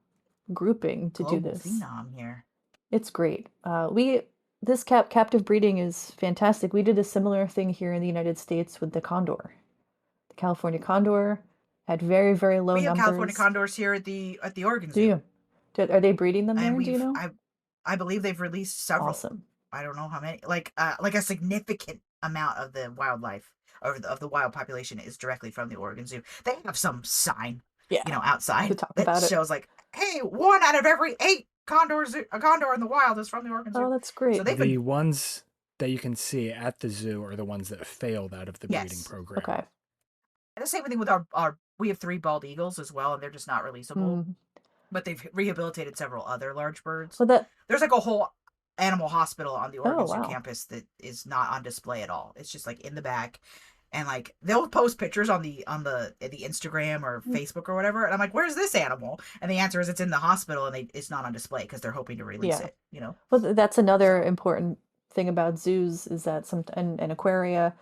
Speaker 1: grouping to do
Speaker 2: Global
Speaker 1: this.
Speaker 2: phenom here.
Speaker 1: It's great. We this captive breeding is fantastic. We did a similar thing here in the United States with the condor. The California condor had very, very low
Speaker 2: We have California
Speaker 1: numbers.
Speaker 2: condors here at the Oregon
Speaker 1: Do
Speaker 2: Zoo,
Speaker 1: you? Are they breeding them
Speaker 2: and
Speaker 1: there? Do you know?
Speaker 2: I believe they've released several.
Speaker 1: Awesome.
Speaker 2: I don't know how many. Like a significant amount of the wildlife of the wild population is directly from the Oregon Zoo. They have some sign,
Speaker 1: Yeah, to
Speaker 2: outside
Speaker 1: talk
Speaker 2: that
Speaker 1: about it.
Speaker 2: shows like, hey, one out of every eight condors, a condor in the wild is from the Oregon
Speaker 1: Oh,
Speaker 2: Zoo.
Speaker 1: that's
Speaker 2: So
Speaker 1: great.
Speaker 2: they've
Speaker 3: The
Speaker 2: been
Speaker 3: ones that you can see at the zoo are the ones that failed out of the breeding
Speaker 2: yes.
Speaker 3: program.
Speaker 1: Okay.
Speaker 2: And the same thing with our we have 3 bald eagles as well, and they're just not releasable.
Speaker 1: Mm.
Speaker 2: But they've rehabilitated several other large birds.
Speaker 1: Well, that.
Speaker 2: There's like a whole animal hospital on the
Speaker 1: Oh,
Speaker 2: Oregon Zoo
Speaker 1: wow.
Speaker 2: campus that is not on display at all. It's just like in the back, and like they'll post pictures on the Instagram or
Speaker 1: Mm.
Speaker 2: Facebook or whatever, and I'm like, "Where's this animal?" And the answer is it's in the hospital, and it's not on display because they're hoping to release
Speaker 1: Yeah.
Speaker 2: it.
Speaker 1: Well, that's another
Speaker 2: So
Speaker 1: important thing about zoos is that and aquaria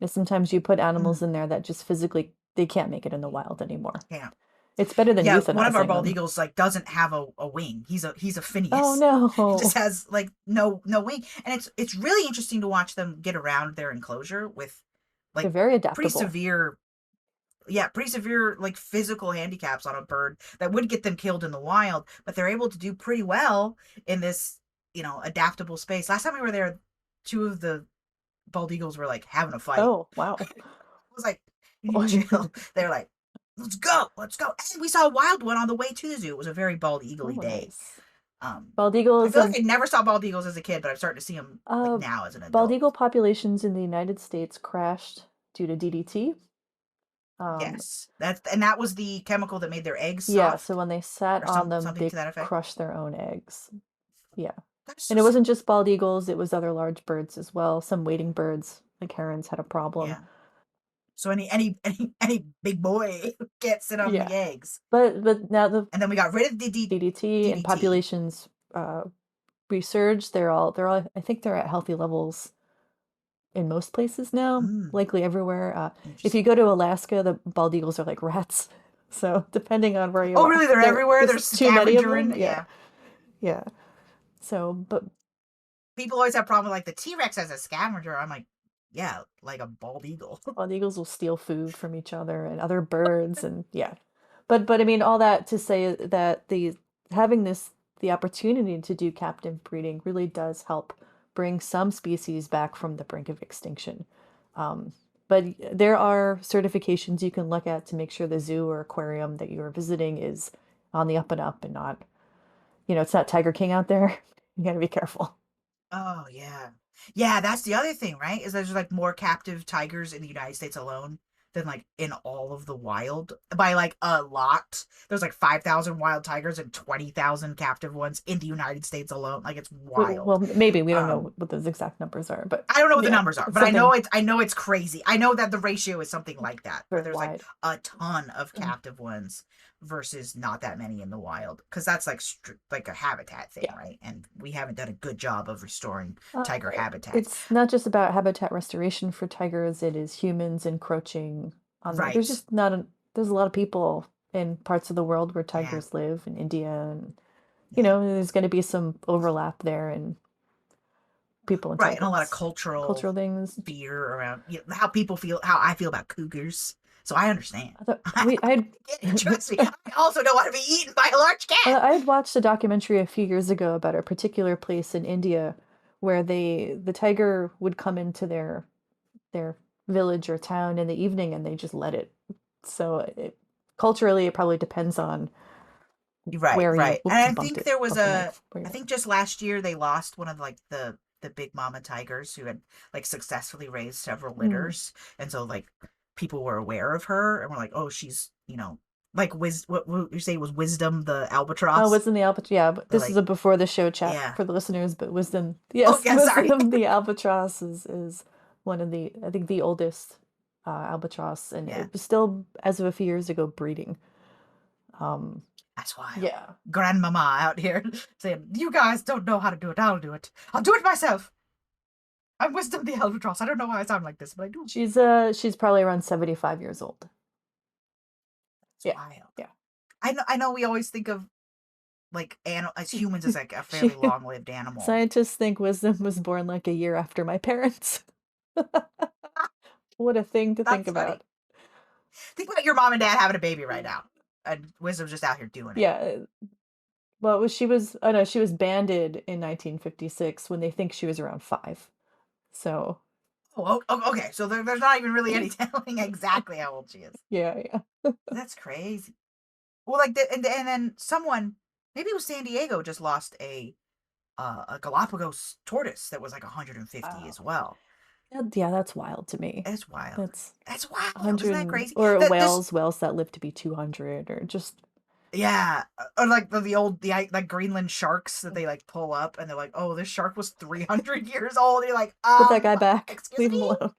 Speaker 1: is sometimes you put animals
Speaker 2: mm,
Speaker 1: in there that just physically they can't make it in the wild anymore.
Speaker 2: yeah,
Speaker 1: It's better than
Speaker 2: yeah. One of our
Speaker 1: euthanizing
Speaker 2: bald
Speaker 1: them.
Speaker 2: eagles like doesn't have a wing. He's a
Speaker 1: Oh
Speaker 2: Phineas. He just
Speaker 1: no.
Speaker 2: has like no wing, and it's really interesting to watch them get around their enclosure with
Speaker 1: They're
Speaker 2: like
Speaker 1: very
Speaker 2: pretty
Speaker 1: adaptable.
Speaker 2: severe pretty severe like physical handicaps on a bird that would get them killed in the wild, but they're able to do pretty well in this, adaptable space. Last time we were there, 2 of the bald eagles were like having a fight.
Speaker 1: Oh, wow.
Speaker 2: I was like, you need to chill. They're like, let's go. And we saw a wild one on the way to the zoo. It was a very bald eagle-y
Speaker 1: Oh,
Speaker 2: day.
Speaker 1: nice. Bald
Speaker 2: I
Speaker 1: eagles
Speaker 2: feel like I never saw bald eagles as a kid, but I'm starting to see them like
Speaker 1: uh
Speaker 2: now as an
Speaker 1: bald
Speaker 2: adult.
Speaker 1: eagle populations in the United States crashed due to DDT.
Speaker 2: Yes, that was the chemical that made their eggs
Speaker 1: Yeah, so
Speaker 2: soft,
Speaker 1: when they sat
Speaker 2: or
Speaker 1: on them,
Speaker 2: something
Speaker 1: they
Speaker 2: to that effect.
Speaker 1: crushed their own eggs. Yeah.
Speaker 2: That's
Speaker 1: And it
Speaker 2: just
Speaker 1: wasn't just bald eagles, it was other large birds as well. Some wading birds, like herons, had a problem.
Speaker 2: yeah. So any big boy can't sit on the
Speaker 1: Yeah.
Speaker 2: eggs.
Speaker 1: But now the
Speaker 2: And then we got rid of the
Speaker 1: DDT and
Speaker 2: DDT.
Speaker 1: populations resurged. They're all I think they're at healthy levels in most places now,
Speaker 2: Mm,
Speaker 1: likely everywhere. If you
Speaker 2: interesting.
Speaker 1: go to Alaska, the bald eagles are like rats. So depending on where you
Speaker 2: Oh,
Speaker 1: are,
Speaker 2: really? They're everywhere. They're
Speaker 1: there's too many of them.
Speaker 2: scavengering.
Speaker 1: Yeah,
Speaker 2: Yeah.
Speaker 1: yeah. So, but
Speaker 2: People always have problem with like the T-Rex as a scavenger. I'm like, yeah, like a bald eagle.
Speaker 1: bald eagles will steal food from each other and other birds, and yeah. But I mean, all that to say that the having the opportunity to do captive breeding really does help bring some species back from the brink of extinction. Um, but there are certifications you can look at to make sure the zoo or aquarium that you're visiting is on the up and up and not, it's not Tiger King out there. You got to be careful.
Speaker 2: Oh yeah. Yeah, that's the other thing, right? Is there's like more captive tigers in the United States alone than like in all of the wild by like a lot. There's like 5,000 wild tigers and 20,000 captive ones in the United States alone. Like it's
Speaker 1: Well,
Speaker 2: wild.
Speaker 1: maybe we don't
Speaker 2: Um,
Speaker 1: know what those exact numbers are, but
Speaker 2: I don't know what the
Speaker 1: yeah,
Speaker 2: numbers are,
Speaker 1: it's
Speaker 2: but
Speaker 1: something
Speaker 2: I know it's crazy. I know that the ratio is something like that, where
Speaker 1: very
Speaker 2: there's like
Speaker 1: wide.
Speaker 2: a ton of captive ones versus not that many in the wild, because that's like like a habitat thing,
Speaker 1: Yeah.
Speaker 2: right? And we haven't done a good job of restoring
Speaker 1: Uh,
Speaker 2: tiger habitat.
Speaker 1: it's not just about habitat restoration for tigers, it is humans encroaching on their, there's
Speaker 2: Right.
Speaker 1: just not a, there's a lot of people in parts of the world where
Speaker 2: Yeah.
Speaker 1: tigers live, in India, and
Speaker 2: Yeah.
Speaker 1: there's going to be some overlap there and people and
Speaker 2: Right. And a lot of
Speaker 1: tigers,
Speaker 2: cultural
Speaker 1: cultural things.
Speaker 2: fear around, how people feel, how I feel about cougars. So I understand.
Speaker 1: I thought
Speaker 2: I get it. Trust me. I also don't want to be eaten by a large cat.
Speaker 1: I had watched a documentary a few years ago about a particular place in India where the tiger would come into their village or town in the evening and they just let it. So culturally, it probably depends on
Speaker 2: Right,
Speaker 1: where you,
Speaker 2: right. And
Speaker 1: whoops,
Speaker 2: I
Speaker 1: bumped
Speaker 2: think
Speaker 1: it,
Speaker 2: there was
Speaker 1: bumped the mic.
Speaker 2: I think just last year they lost one of like the big mama tigers who had like successfully raised several
Speaker 1: Mm.
Speaker 2: litters. And so like people were aware of her and were like, oh, she's, like what you say was Wisdom the
Speaker 1: Oh,
Speaker 2: albatross.
Speaker 1: Wisdom the albatross. Yeah, but
Speaker 2: They're
Speaker 1: this is
Speaker 2: like,
Speaker 1: a before the show chat
Speaker 2: yeah.
Speaker 1: for the listeners. But Wisdom,
Speaker 2: Oh,
Speaker 1: yes,
Speaker 2: yeah, sorry.
Speaker 1: Wisdom the albatross is one of the, I think, the oldest albatross, and
Speaker 2: Yeah.
Speaker 1: it was still, as of a few years ago, breeding. Um,
Speaker 2: That's wild.
Speaker 1: yeah,
Speaker 2: Grandmama out here saying, you guys don't know how to do it. I'll do it. I'll do it myself. I'm Wisdom the albatross. I don't know why I sound like this, but I do.
Speaker 1: she's probably around 75 years old.
Speaker 2: It's
Speaker 1: Yeah,
Speaker 2: wild.
Speaker 1: yeah.
Speaker 2: I know we always think of like as humans as like a fairly
Speaker 1: She
Speaker 2: long-lived animal.
Speaker 1: scientists think Wisdom was born like a year after my parents. What a thing to think
Speaker 2: That's funny.
Speaker 1: about.
Speaker 2: Think about your mom and dad having a baby right now, and Wisdom's just out here doing it.
Speaker 1: Yeah. Well, she was, oh no, she was banded in 1956 when they think she was around 5. So,
Speaker 2: Okay. So there's not even really any telling exactly how old she is.
Speaker 1: yeah, yeah.
Speaker 2: That's crazy. Well, like and then someone, maybe it was San Diego, just lost a Galapagos tortoise that was like 150
Speaker 1: Wow.
Speaker 2: as well.
Speaker 1: Yeah, that's wild to me.
Speaker 2: It's wild.
Speaker 1: That's
Speaker 2: That's wild. Isn't
Speaker 1: 100
Speaker 2: that crazy?
Speaker 1: or
Speaker 2: That this
Speaker 1: whales that live to be 200, or just
Speaker 2: Yeah, or like the old like Greenland sharks that they like pull up and they're like, oh, this shark was 300 years old. And you're like,
Speaker 1: put that guy back.
Speaker 2: excuse
Speaker 1: Leave him
Speaker 2: me,
Speaker 1: alone.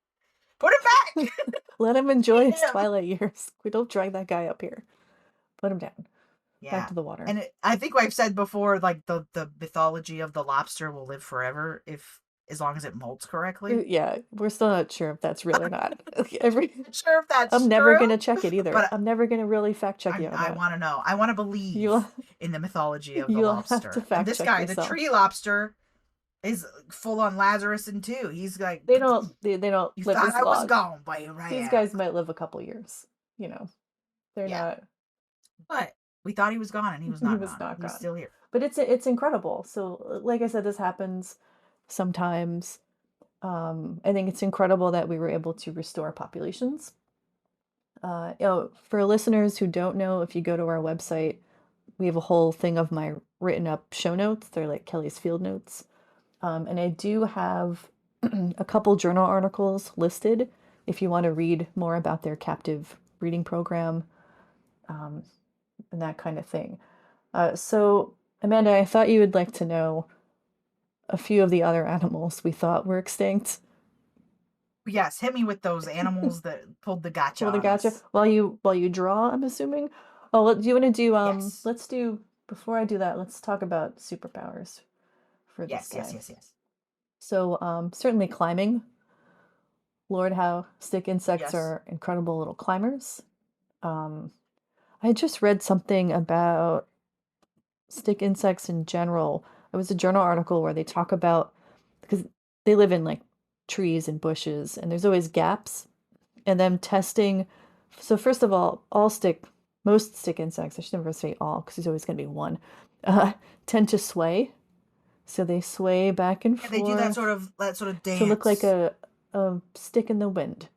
Speaker 2: put him back.
Speaker 1: Let him enjoy his
Speaker 2: Him.
Speaker 1: twilight years. We don't drag that guy up here. Put him down. Back
Speaker 2: Yeah,
Speaker 1: to the water.
Speaker 2: and I think I've said before, like the mythology of the lobster will live forever if as long as it molts correctly.
Speaker 1: Yeah, we're still not sure if that's real or not.
Speaker 2: Not sure if that's
Speaker 1: I'm never
Speaker 2: true,
Speaker 1: gonna check it either.
Speaker 2: but
Speaker 1: I'm never gonna really fact check you on
Speaker 2: I
Speaker 1: that.
Speaker 2: want to know. I want to believe
Speaker 1: You'll
Speaker 2: in the mythology of the
Speaker 1: you'll have to
Speaker 2: lobster. And
Speaker 1: fact
Speaker 2: this
Speaker 1: check
Speaker 2: guy, the
Speaker 1: yourself.
Speaker 2: tree lobster, is full on Lazarus and too. He's like,
Speaker 1: They don't
Speaker 2: you
Speaker 1: live
Speaker 2: thought
Speaker 1: as
Speaker 2: I was
Speaker 1: long.
Speaker 2: gone, but you're right.
Speaker 1: These guys might live a couple years. They're
Speaker 2: Yeah.
Speaker 1: not.
Speaker 2: But we thought he was gone, and he was not
Speaker 1: He was
Speaker 2: gone.
Speaker 1: not
Speaker 2: He's
Speaker 1: gone.
Speaker 2: still here.
Speaker 1: But it's incredible. So, like I said, this happens sometimes. I think it's incredible that we were able to restore populations. For listeners who don't know, if you go to our website, we have a whole thing of my written up show notes. They're like Kelly's field notes. And I do have a couple journal articles listed if you want to read more about their captive breeding program, and that kind of thing. So, Amanda, I thought you would like to know a few of the other animals we thought were extinct.
Speaker 2: Yes, hit me with those animals that pulled the gotcha.
Speaker 1: Well, the
Speaker 2: on
Speaker 1: gotcha.
Speaker 2: us.
Speaker 1: While you draw, I'm assuming. Oh, do you want to do
Speaker 2: Yes.
Speaker 1: let's do, before I do that, let's talk about superpowers for this
Speaker 2: Yes.
Speaker 1: guy.
Speaker 2: Yes.
Speaker 1: So, certainly climbing. Lord Howe Stick Insects
Speaker 2: Yes.
Speaker 1: are incredible little climbers. I just read something about stick insects in general. It was a journal article where they talk about, because they live in like trees and bushes, and there's always gaps, and them testing. So first of all, most stick insects, I should never say all because there's always going to be one, tend to sway. So they sway back and
Speaker 2: Yeah,
Speaker 1: forth.
Speaker 2: they do that sort of dance
Speaker 1: to look like a stick in the wind.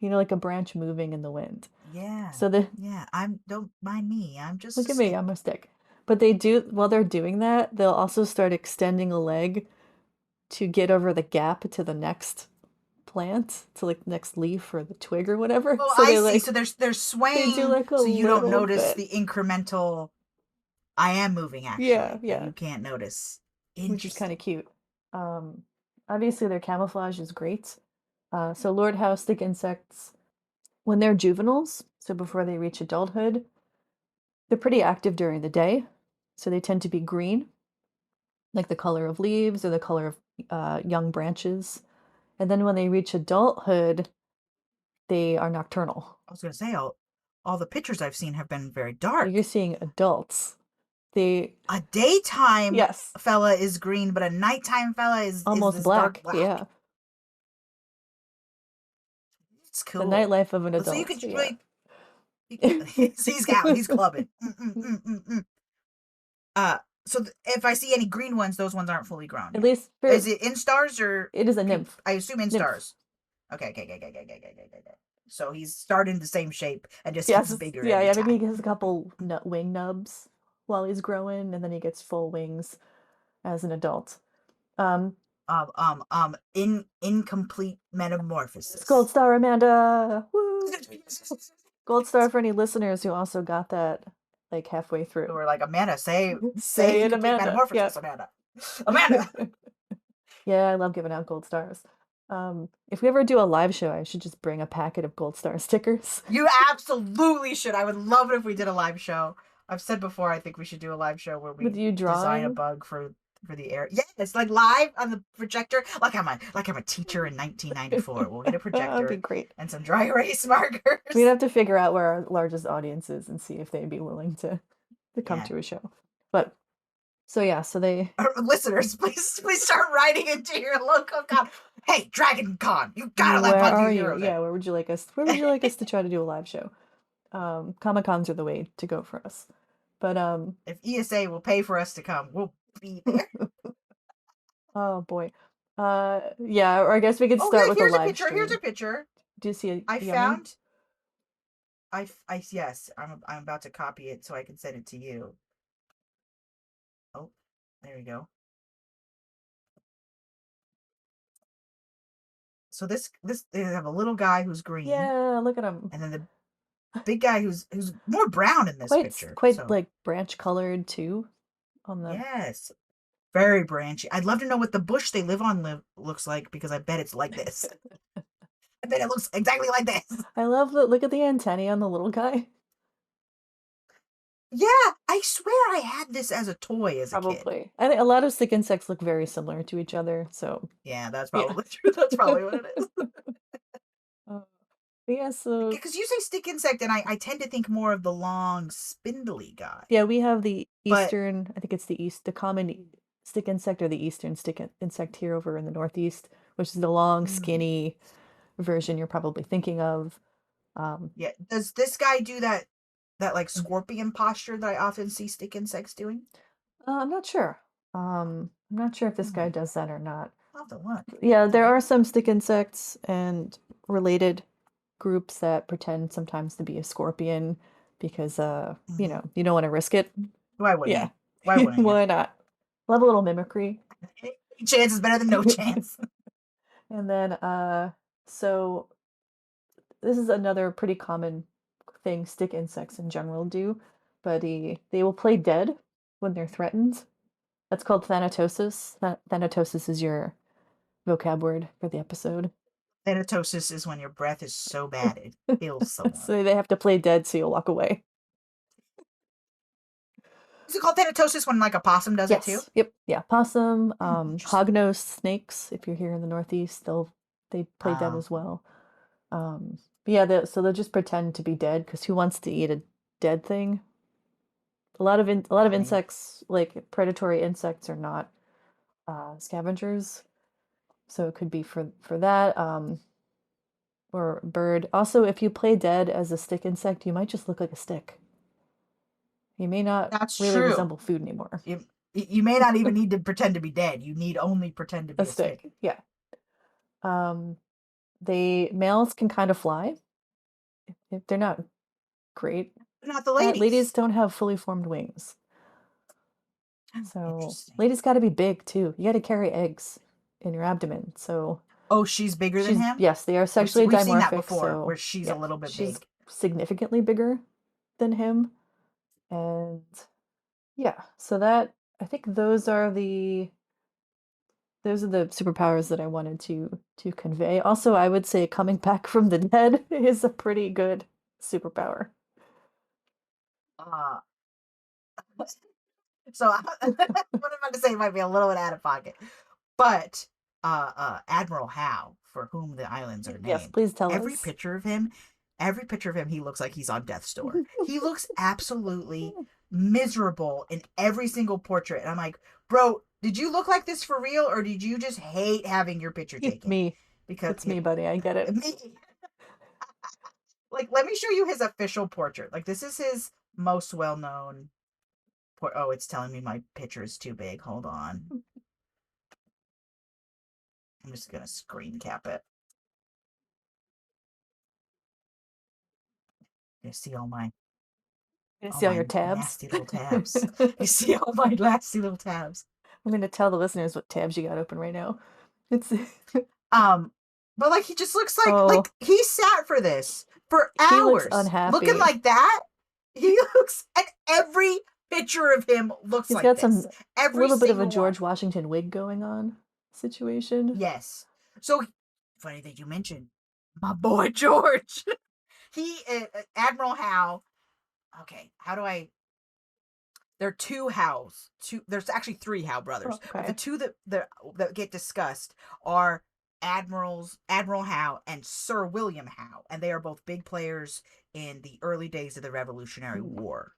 Speaker 1: Like a branch moving in the wind.
Speaker 2: Yeah.
Speaker 1: So
Speaker 2: don't mind me. I'm just
Speaker 1: look
Speaker 2: a
Speaker 1: at me,
Speaker 2: stick.
Speaker 1: I'm a stick. But while they're doing that, they'll also start extending a leg to get over the gap to the next plant to like the next leaf or the twig or whatever.
Speaker 2: Oh,
Speaker 1: So
Speaker 2: I
Speaker 1: they
Speaker 2: see.
Speaker 1: like
Speaker 2: So they're
Speaker 1: they do
Speaker 2: swaying,
Speaker 1: like a
Speaker 2: so you don't
Speaker 1: little
Speaker 2: notice
Speaker 1: bit.
Speaker 2: the incremental. I am moving
Speaker 1: Yeah,
Speaker 2: actually, but
Speaker 1: yeah,
Speaker 2: you can't notice.
Speaker 1: which is kind of
Speaker 2: Interesting.
Speaker 1: cute. Obviously their camouflage is great. So Lord Howe Stick Insects, when they're juveniles, so before they reach adulthood, they're pretty active during the day. So they tend to be green, like the color of leaves or the color of young branches. And then when they reach adulthood, they are nocturnal.
Speaker 2: I was gonna say all the pictures I've seen have been very
Speaker 1: You're
Speaker 2: dark.
Speaker 1: seeing adults. They,
Speaker 2: A daytime
Speaker 1: yes,
Speaker 2: fella is green, but a nighttime fella is
Speaker 1: almost
Speaker 2: this dark
Speaker 1: black.
Speaker 2: black.
Speaker 1: Yeah.
Speaker 2: It's
Speaker 1: The
Speaker 2: cool.
Speaker 1: nightlife of an
Speaker 2: So you
Speaker 1: adult.
Speaker 2: could
Speaker 1: Yeah.
Speaker 2: really. He's out. He's clubbing. Uh, so if I see any green ones, those ones aren't fully grown
Speaker 1: At
Speaker 2: yet.
Speaker 1: least
Speaker 2: Is
Speaker 1: for
Speaker 2: it instars or
Speaker 1: it is a nymph.
Speaker 2: I assume
Speaker 1: Nymph.
Speaker 2: instars. Okay. So he's starting the same shape and just gets
Speaker 1: Yes.
Speaker 2: bigger
Speaker 1: Yeah,
Speaker 2: every
Speaker 1: yeah. Maybe
Speaker 2: time.
Speaker 1: he has a couple wing nubs while he's growing, and then he gets full wings as an adult. Um,
Speaker 2: Incomplete
Speaker 1: it's Gold
Speaker 2: metamorphosis.
Speaker 1: Star, Amanda. Woo! Gold Star for any listeners who also got that like halfway
Speaker 2: So
Speaker 1: through.
Speaker 2: we're like, Amanda, say
Speaker 1: Say it,
Speaker 2: incomplete
Speaker 1: Amanda. Yeah.
Speaker 2: metamorphosis, Amanda. Amanda.
Speaker 1: Yeah, I love giving out gold stars. If we ever do a live show, I should just bring a packet of gold star stickers.
Speaker 2: You absolutely should. I would love it if we did a live show. I've said before, I think we should do a live show where
Speaker 1: With
Speaker 2: we
Speaker 1: you
Speaker 2: design a
Speaker 1: drawing.
Speaker 2: bug for the air. Yeah, it's like live on the projector. Like I'm a teacher in 1994. We'll get a
Speaker 1: That'd be
Speaker 2: projector
Speaker 1: great.
Speaker 2: and some dry erase
Speaker 1: We'd
Speaker 2: markers.
Speaker 1: have to figure out where our largest audience is and see if they'd be willing to come
Speaker 2: Yeah.
Speaker 1: to a show. But so yeah, so they
Speaker 2: Listeners, please start writing into your local con. Hey, Dragon Con, you gotta let
Speaker 1: where
Speaker 2: Bugs
Speaker 1: are
Speaker 2: Need
Speaker 1: you?
Speaker 2: Heroes in.
Speaker 1: Yeah, where would you like us to try to do a live show? Comic Cons are the way to go for us. But
Speaker 2: If ESA will pay for us to come, we'll be there.
Speaker 1: oh boy. Yeah, or I guess we could
Speaker 2: Oh,
Speaker 1: start with a
Speaker 2: here's a
Speaker 1: live
Speaker 2: picture. Here's a
Speaker 1: stream.
Speaker 2: picture.
Speaker 1: Do you see a
Speaker 2: I
Speaker 1: yummy?
Speaker 2: found. Yes. I'm about to copy it so I can send it to you. Oh, there we go. So this they have a little guy who's green,
Speaker 1: Yeah, look at him.
Speaker 2: and then the big guy who's more brown in this picture.
Speaker 1: Quite
Speaker 2: So
Speaker 1: like branch colored too on the
Speaker 2: yes, very branchy. I'd love to know what the bush they live on looks like because I bet it's like this. I bet it looks exactly like this.
Speaker 1: I love the look at the antennae on the little guy.
Speaker 2: Yeah, I swear I had this as a toy as a kid.
Speaker 1: Probably. I think a lot of stick insects look very similar to each other, so
Speaker 2: Yeah, that's
Speaker 1: yeah.
Speaker 2: probably true. That's probably what it is.
Speaker 1: Uh, yeah, so
Speaker 2: Because you say stick insect, and I tend to think more of the long, spindly guy.
Speaker 1: yeah, we have the
Speaker 2: But
Speaker 1: eastern, I think it's the common stick insect or the eastern insect here over in the northeast, which is the long, skinny version you're probably thinking of.
Speaker 2: yeah, does this guy do that like scorpion posture that I often see stick insects doing?
Speaker 1: I'm not sure. I'm not sure if this guy
Speaker 2: Hmm,
Speaker 1: does that or not.
Speaker 2: I'll have to look.
Speaker 1: Yeah, there
Speaker 2: Okay.
Speaker 1: are some stick insects and related groups that pretend sometimes to be a scorpion because
Speaker 2: Mhm.
Speaker 1: you don't want to risk it.
Speaker 2: Why wouldn't
Speaker 1: Yeah.
Speaker 2: you? Why wouldn't you?
Speaker 1: Why not? Love a little mimicry.
Speaker 2: Any chance is better than no chance.
Speaker 1: And then so this is another pretty common thing stick insects in general do, but they will play dead when they're threatened. That's called thanatosis. Thanatosis is your vocab word for the episode.
Speaker 2: Thanatosis is when your breath is so bad it kills someone.
Speaker 1: So they have to play dead so you'll walk away.
Speaker 2: Is it called thanatosis when like a possum does it too?
Speaker 1: Yes. Yep. Yeah. Possum,
Speaker 2: Interesting.
Speaker 1: hognose snakes, if you're here in the Northeast, they play dead
Speaker 2: Oh,
Speaker 1: as well. But yeah, so they'll just pretend to be dead because who wants to eat a dead thing? A lot of
Speaker 2: funny.
Speaker 1: insects, like predatory insects, are not scavengers, so it could be for that. Or bird. Also, if you play dead as a stick insect, you might just look like a stick. You may not
Speaker 2: That's
Speaker 1: really
Speaker 2: true.
Speaker 1: resemble food anymore.
Speaker 2: You may not even need to pretend to be dead. You need only pretend to be
Speaker 1: A
Speaker 2: a stick.
Speaker 1: stick, yeah. Males can kind of fly. If they're not great.
Speaker 2: Not the ladies.
Speaker 1: Ladies don't have fully formed wings. So
Speaker 2: Interesting.
Speaker 1: ladies got to be big too. You got to carry eggs in your abdomen. So
Speaker 2: Oh, she's bigger than him?
Speaker 1: Yes, they are sexually
Speaker 2: We've seen that
Speaker 1: dimorphic,
Speaker 2: before,
Speaker 1: so
Speaker 2: where she's a
Speaker 1: yeah,
Speaker 2: little bit
Speaker 1: she's
Speaker 2: big.
Speaker 1: significantly bigger than him. And yeah, so that I think those are the superpowers that I wanted to convey. Also, I would say coming back from the dead is a pretty good superpower.
Speaker 2: Uh, so what I'm about to say might be a little bit out of pocket, but Admiral Howe, for whom the islands are
Speaker 1: Yes,
Speaker 2: named,
Speaker 1: please tell
Speaker 2: every
Speaker 1: us.
Speaker 2: picture of him, he looks like he's on death's door. He looks absolutely miserable in every single portrait. And I'm like, bro, did you look like this for real, or did you just hate having your picture
Speaker 1: It's
Speaker 2: taken?
Speaker 1: me.
Speaker 2: Because
Speaker 1: It's me, buddy. I get it.
Speaker 2: me, like, let me show you his official portrait. Like, this is his most well-known. Oh, it's telling me my picture is too big. Hold on. I'm just gonna screen cap it. You see
Speaker 1: You
Speaker 2: all
Speaker 1: see all
Speaker 2: my
Speaker 1: your tabs?
Speaker 2: nasty little tabs. You see all my nasty little tabs.
Speaker 1: I'm gonna tell the listeners what tabs you got open right now. It's
Speaker 2: Um, but like he just looks like
Speaker 1: oh,
Speaker 2: he sat for this for
Speaker 1: he looks
Speaker 2: hours, looking
Speaker 1: unhappy.
Speaker 2: like that. He looks, and every picture of him looks
Speaker 1: He's
Speaker 2: like
Speaker 1: got
Speaker 2: this.
Speaker 1: some
Speaker 2: Every
Speaker 1: little bit of a
Speaker 2: single
Speaker 1: George
Speaker 2: one.
Speaker 1: Washington wig going on situation.
Speaker 2: Yes. So funny that you mentioned my boy George. He Admiral Howe. Okay, how do I? There are two Howes. There's actually three Howe brothers,
Speaker 1: Oh,
Speaker 2: but the
Speaker 1: okay.
Speaker 2: two that get discussed are Admiral Howe and Sir William Howe, and they are both big players in the early days of the Revolutionary War.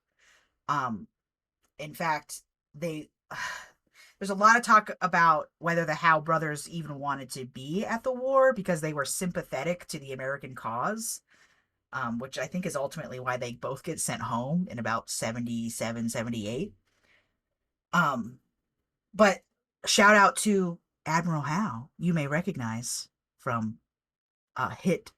Speaker 2: Um, in fact, they there's a lot of talk about whether the Howe brothers even wanted to be at the war because they were sympathetic to the American cause. Which I think is ultimately why they both get sent home in about 77, 78. But shout out to Admiral Howe, you may recognize from hit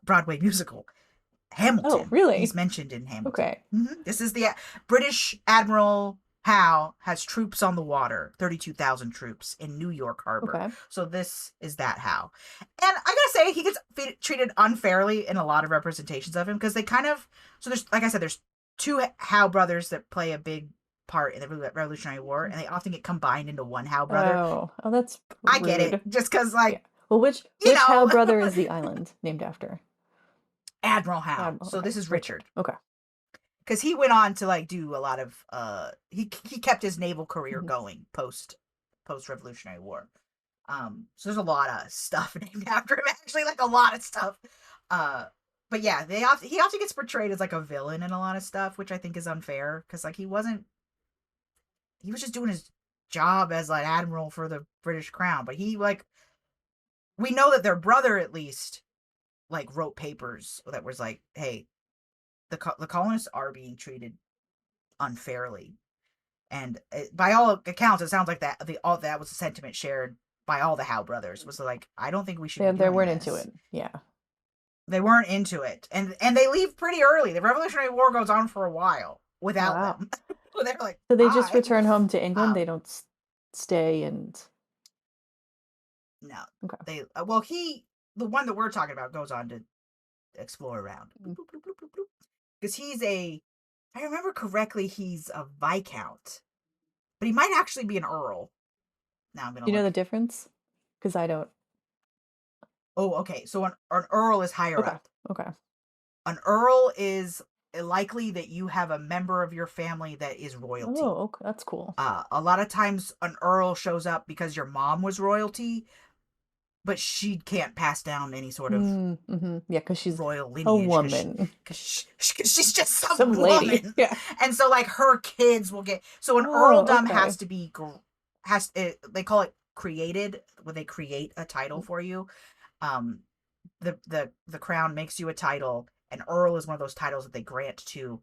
Speaker 2: Broadway musical
Speaker 1: Oh,
Speaker 2: Hamilton. He's
Speaker 1: really?
Speaker 2: mentioned in Hamilton.
Speaker 1: Okay.
Speaker 2: This is the British Admiral Howe has troops on the water, 32,000 troops in New York Harbor.
Speaker 1: Okay.
Speaker 2: So this is that Howe. And I gotta say, he gets treated unfairly in a lot of representations of him because they kind of, so there's, like I said, there's two Howe brothers that play a big part in the Revolutionary War, and they often get combined into one Howe brother.
Speaker 1: Oh, that's
Speaker 2: I get it,
Speaker 1: rude.
Speaker 2: just because,
Speaker 1: Yeah.
Speaker 2: like,
Speaker 1: Well, which
Speaker 2: you
Speaker 1: Howe
Speaker 2: know,
Speaker 1: brother is the island named after?
Speaker 2: Admiral Howe.
Speaker 1: Admiral.
Speaker 2: So
Speaker 1: Okay.
Speaker 2: this is Richard.
Speaker 1: Okay.
Speaker 2: Because he went on to like do a lot of he kept his naval career
Speaker 1: Mhm.
Speaker 2: going post Revolutionary War. So there's a lot of stuff named after him, actually, like a lot of stuff. But yeah, he often gets portrayed as like a villain in a lot of stuff, which I think is unfair because like he was just doing his job as like admiral for the British Crown, but he like we know that their brother at least like wrote papers that was like, hey, the colonists are being treated unfairly, and by all accounts, it sounds like all that was a sentiment shared by all the Howe brothers. Was like, I don't think we should be
Speaker 1: They
Speaker 2: doing
Speaker 1: weren't
Speaker 2: this.
Speaker 1: into it. Yeah.
Speaker 2: They weren't into it, and they leave pretty early. The Revolutionary War goes on for a while without
Speaker 1: Wow.
Speaker 2: them. They're like,
Speaker 1: So they just
Speaker 2: bye.
Speaker 1: return home to England. They don't stay and.
Speaker 2: No.
Speaker 1: Okay.
Speaker 2: They the one that we're talking about goes on to explore around because he's I remember correctly, he's a viscount, but he might actually be an earl. Now I'm gonna
Speaker 1: Do you know the
Speaker 2: look.
Speaker 1: difference? Because I don't.
Speaker 2: Oh, okay. So an earl is higher
Speaker 1: Okay.
Speaker 2: up.
Speaker 1: Okay.
Speaker 2: An earl is likely that you have a member of your family that is royalty.
Speaker 1: Oh, okay. That's cool.
Speaker 2: A lot of times an earl shows up because your mom was royalty, but she can't pass down any sort of
Speaker 1: Mm-hmm. Yeah, because she's
Speaker 2: royal lineage.
Speaker 1: a woman.
Speaker 2: Because she's just
Speaker 1: Some lady.
Speaker 2: woman.
Speaker 1: Yeah.
Speaker 2: And so, like, her kids will get... So an
Speaker 1: Oh,
Speaker 2: earldom
Speaker 1: okay.
Speaker 2: has to be... they call it created, when they create a title for you. The crown makes you a title, and earl is one of those titles that they grant to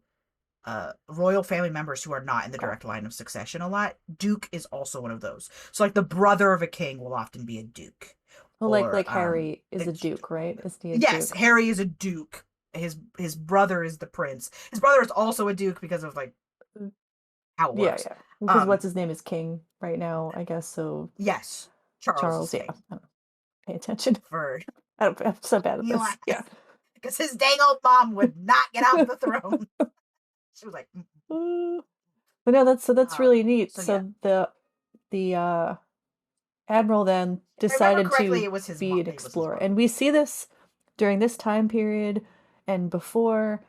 Speaker 2: royal family members who are not in the direct line of succession a lot. Duke is also one of those. So, like, the brother of a king will often be a duke.
Speaker 1: Well,
Speaker 2: Or,
Speaker 1: like Harry is a duke, right? Is he a
Speaker 2: yes,
Speaker 1: duke?
Speaker 2: Harry is a duke. His brother is the prince. His brother is also a duke because of, like, how it works.
Speaker 1: Yeah. Because what's his name is king right now, I guess. So
Speaker 2: yes, Charles
Speaker 1: Charles,
Speaker 2: is king.
Speaker 1: yeah. pay attention.
Speaker 2: For
Speaker 1: I'm so bad at
Speaker 2: you,
Speaker 1: this. Yeah.
Speaker 2: because his dang old mom would not get off the throne. She was like,
Speaker 1: But no, that's really neat.
Speaker 2: So yeah,
Speaker 1: So the Admiral then
Speaker 2: if I remember
Speaker 1: decided
Speaker 2: correctly,
Speaker 1: to
Speaker 2: it was his
Speaker 1: be
Speaker 2: mom.
Speaker 1: an
Speaker 2: It was his
Speaker 1: explorer.
Speaker 2: mom.
Speaker 1: And we see this during this time period and before,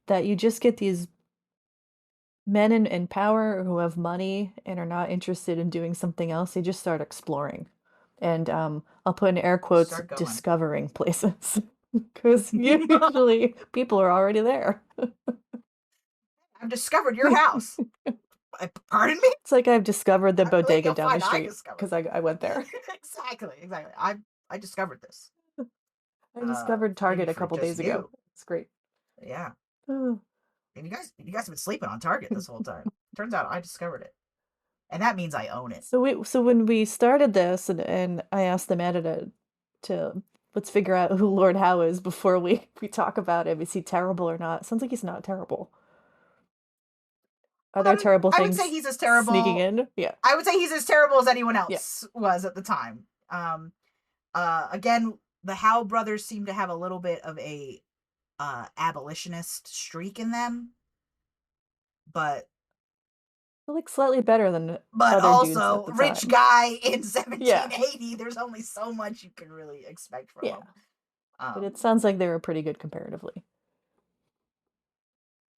Speaker 1: that you just get these men in power who have money and are not interested in doing something else. They just start exploring. And I'll put in air quotes,
Speaker 2: Start going.
Speaker 1: discovering places. Because usually people are already there.
Speaker 2: I've discovered your house. Pardon me?
Speaker 1: It's like I've discovered the
Speaker 2: I believe
Speaker 1: bodega
Speaker 2: you'll
Speaker 1: down the
Speaker 2: find I
Speaker 1: street
Speaker 2: discovered.
Speaker 1: because I went there.
Speaker 2: Exactly. I discovered this.
Speaker 1: I discovered Target
Speaker 2: Maybe
Speaker 1: a
Speaker 2: for
Speaker 1: couple
Speaker 2: just
Speaker 1: days ago.
Speaker 2: you.
Speaker 1: It's great.
Speaker 2: Yeah.
Speaker 1: Oh.
Speaker 2: And you guys have been sleeping on Target this whole time. Turns out I discovered it. And that means I own it.
Speaker 1: So when we started this and I asked Amanda to let's figure out who Lord Howe is before we talk about him. Is he terrible or not? Sounds like he's not terrible. Are there terrible
Speaker 2: I would say
Speaker 1: things
Speaker 2: he's as
Speaker 1: sneaking
Speaker 2: terrible.
Speaker 1: in? Yeah.
Speaker 2: I would say he's as terrible as anyone
Speaker 1: Yeah.
Speaker 2: else was at the time. Again, the Howe brothers seem to have a little bit of a abolitionist streak in them, but
Speaker 1: Like slightly better than
Speaker 2: but
Speaker 1: other dudes at
Speaker 2: also
Speaker 1: the
Speaker 2: rich
Speaker 1: time.
Speaker 2: guy in
Speaker 1: Yeah.
Speaker 2: 1780. There's only so much you can really expect from
Speaker 1: Yeah.
Speaker 2: him.
Speaker 1: But it sounds like they were pretty good comparatively.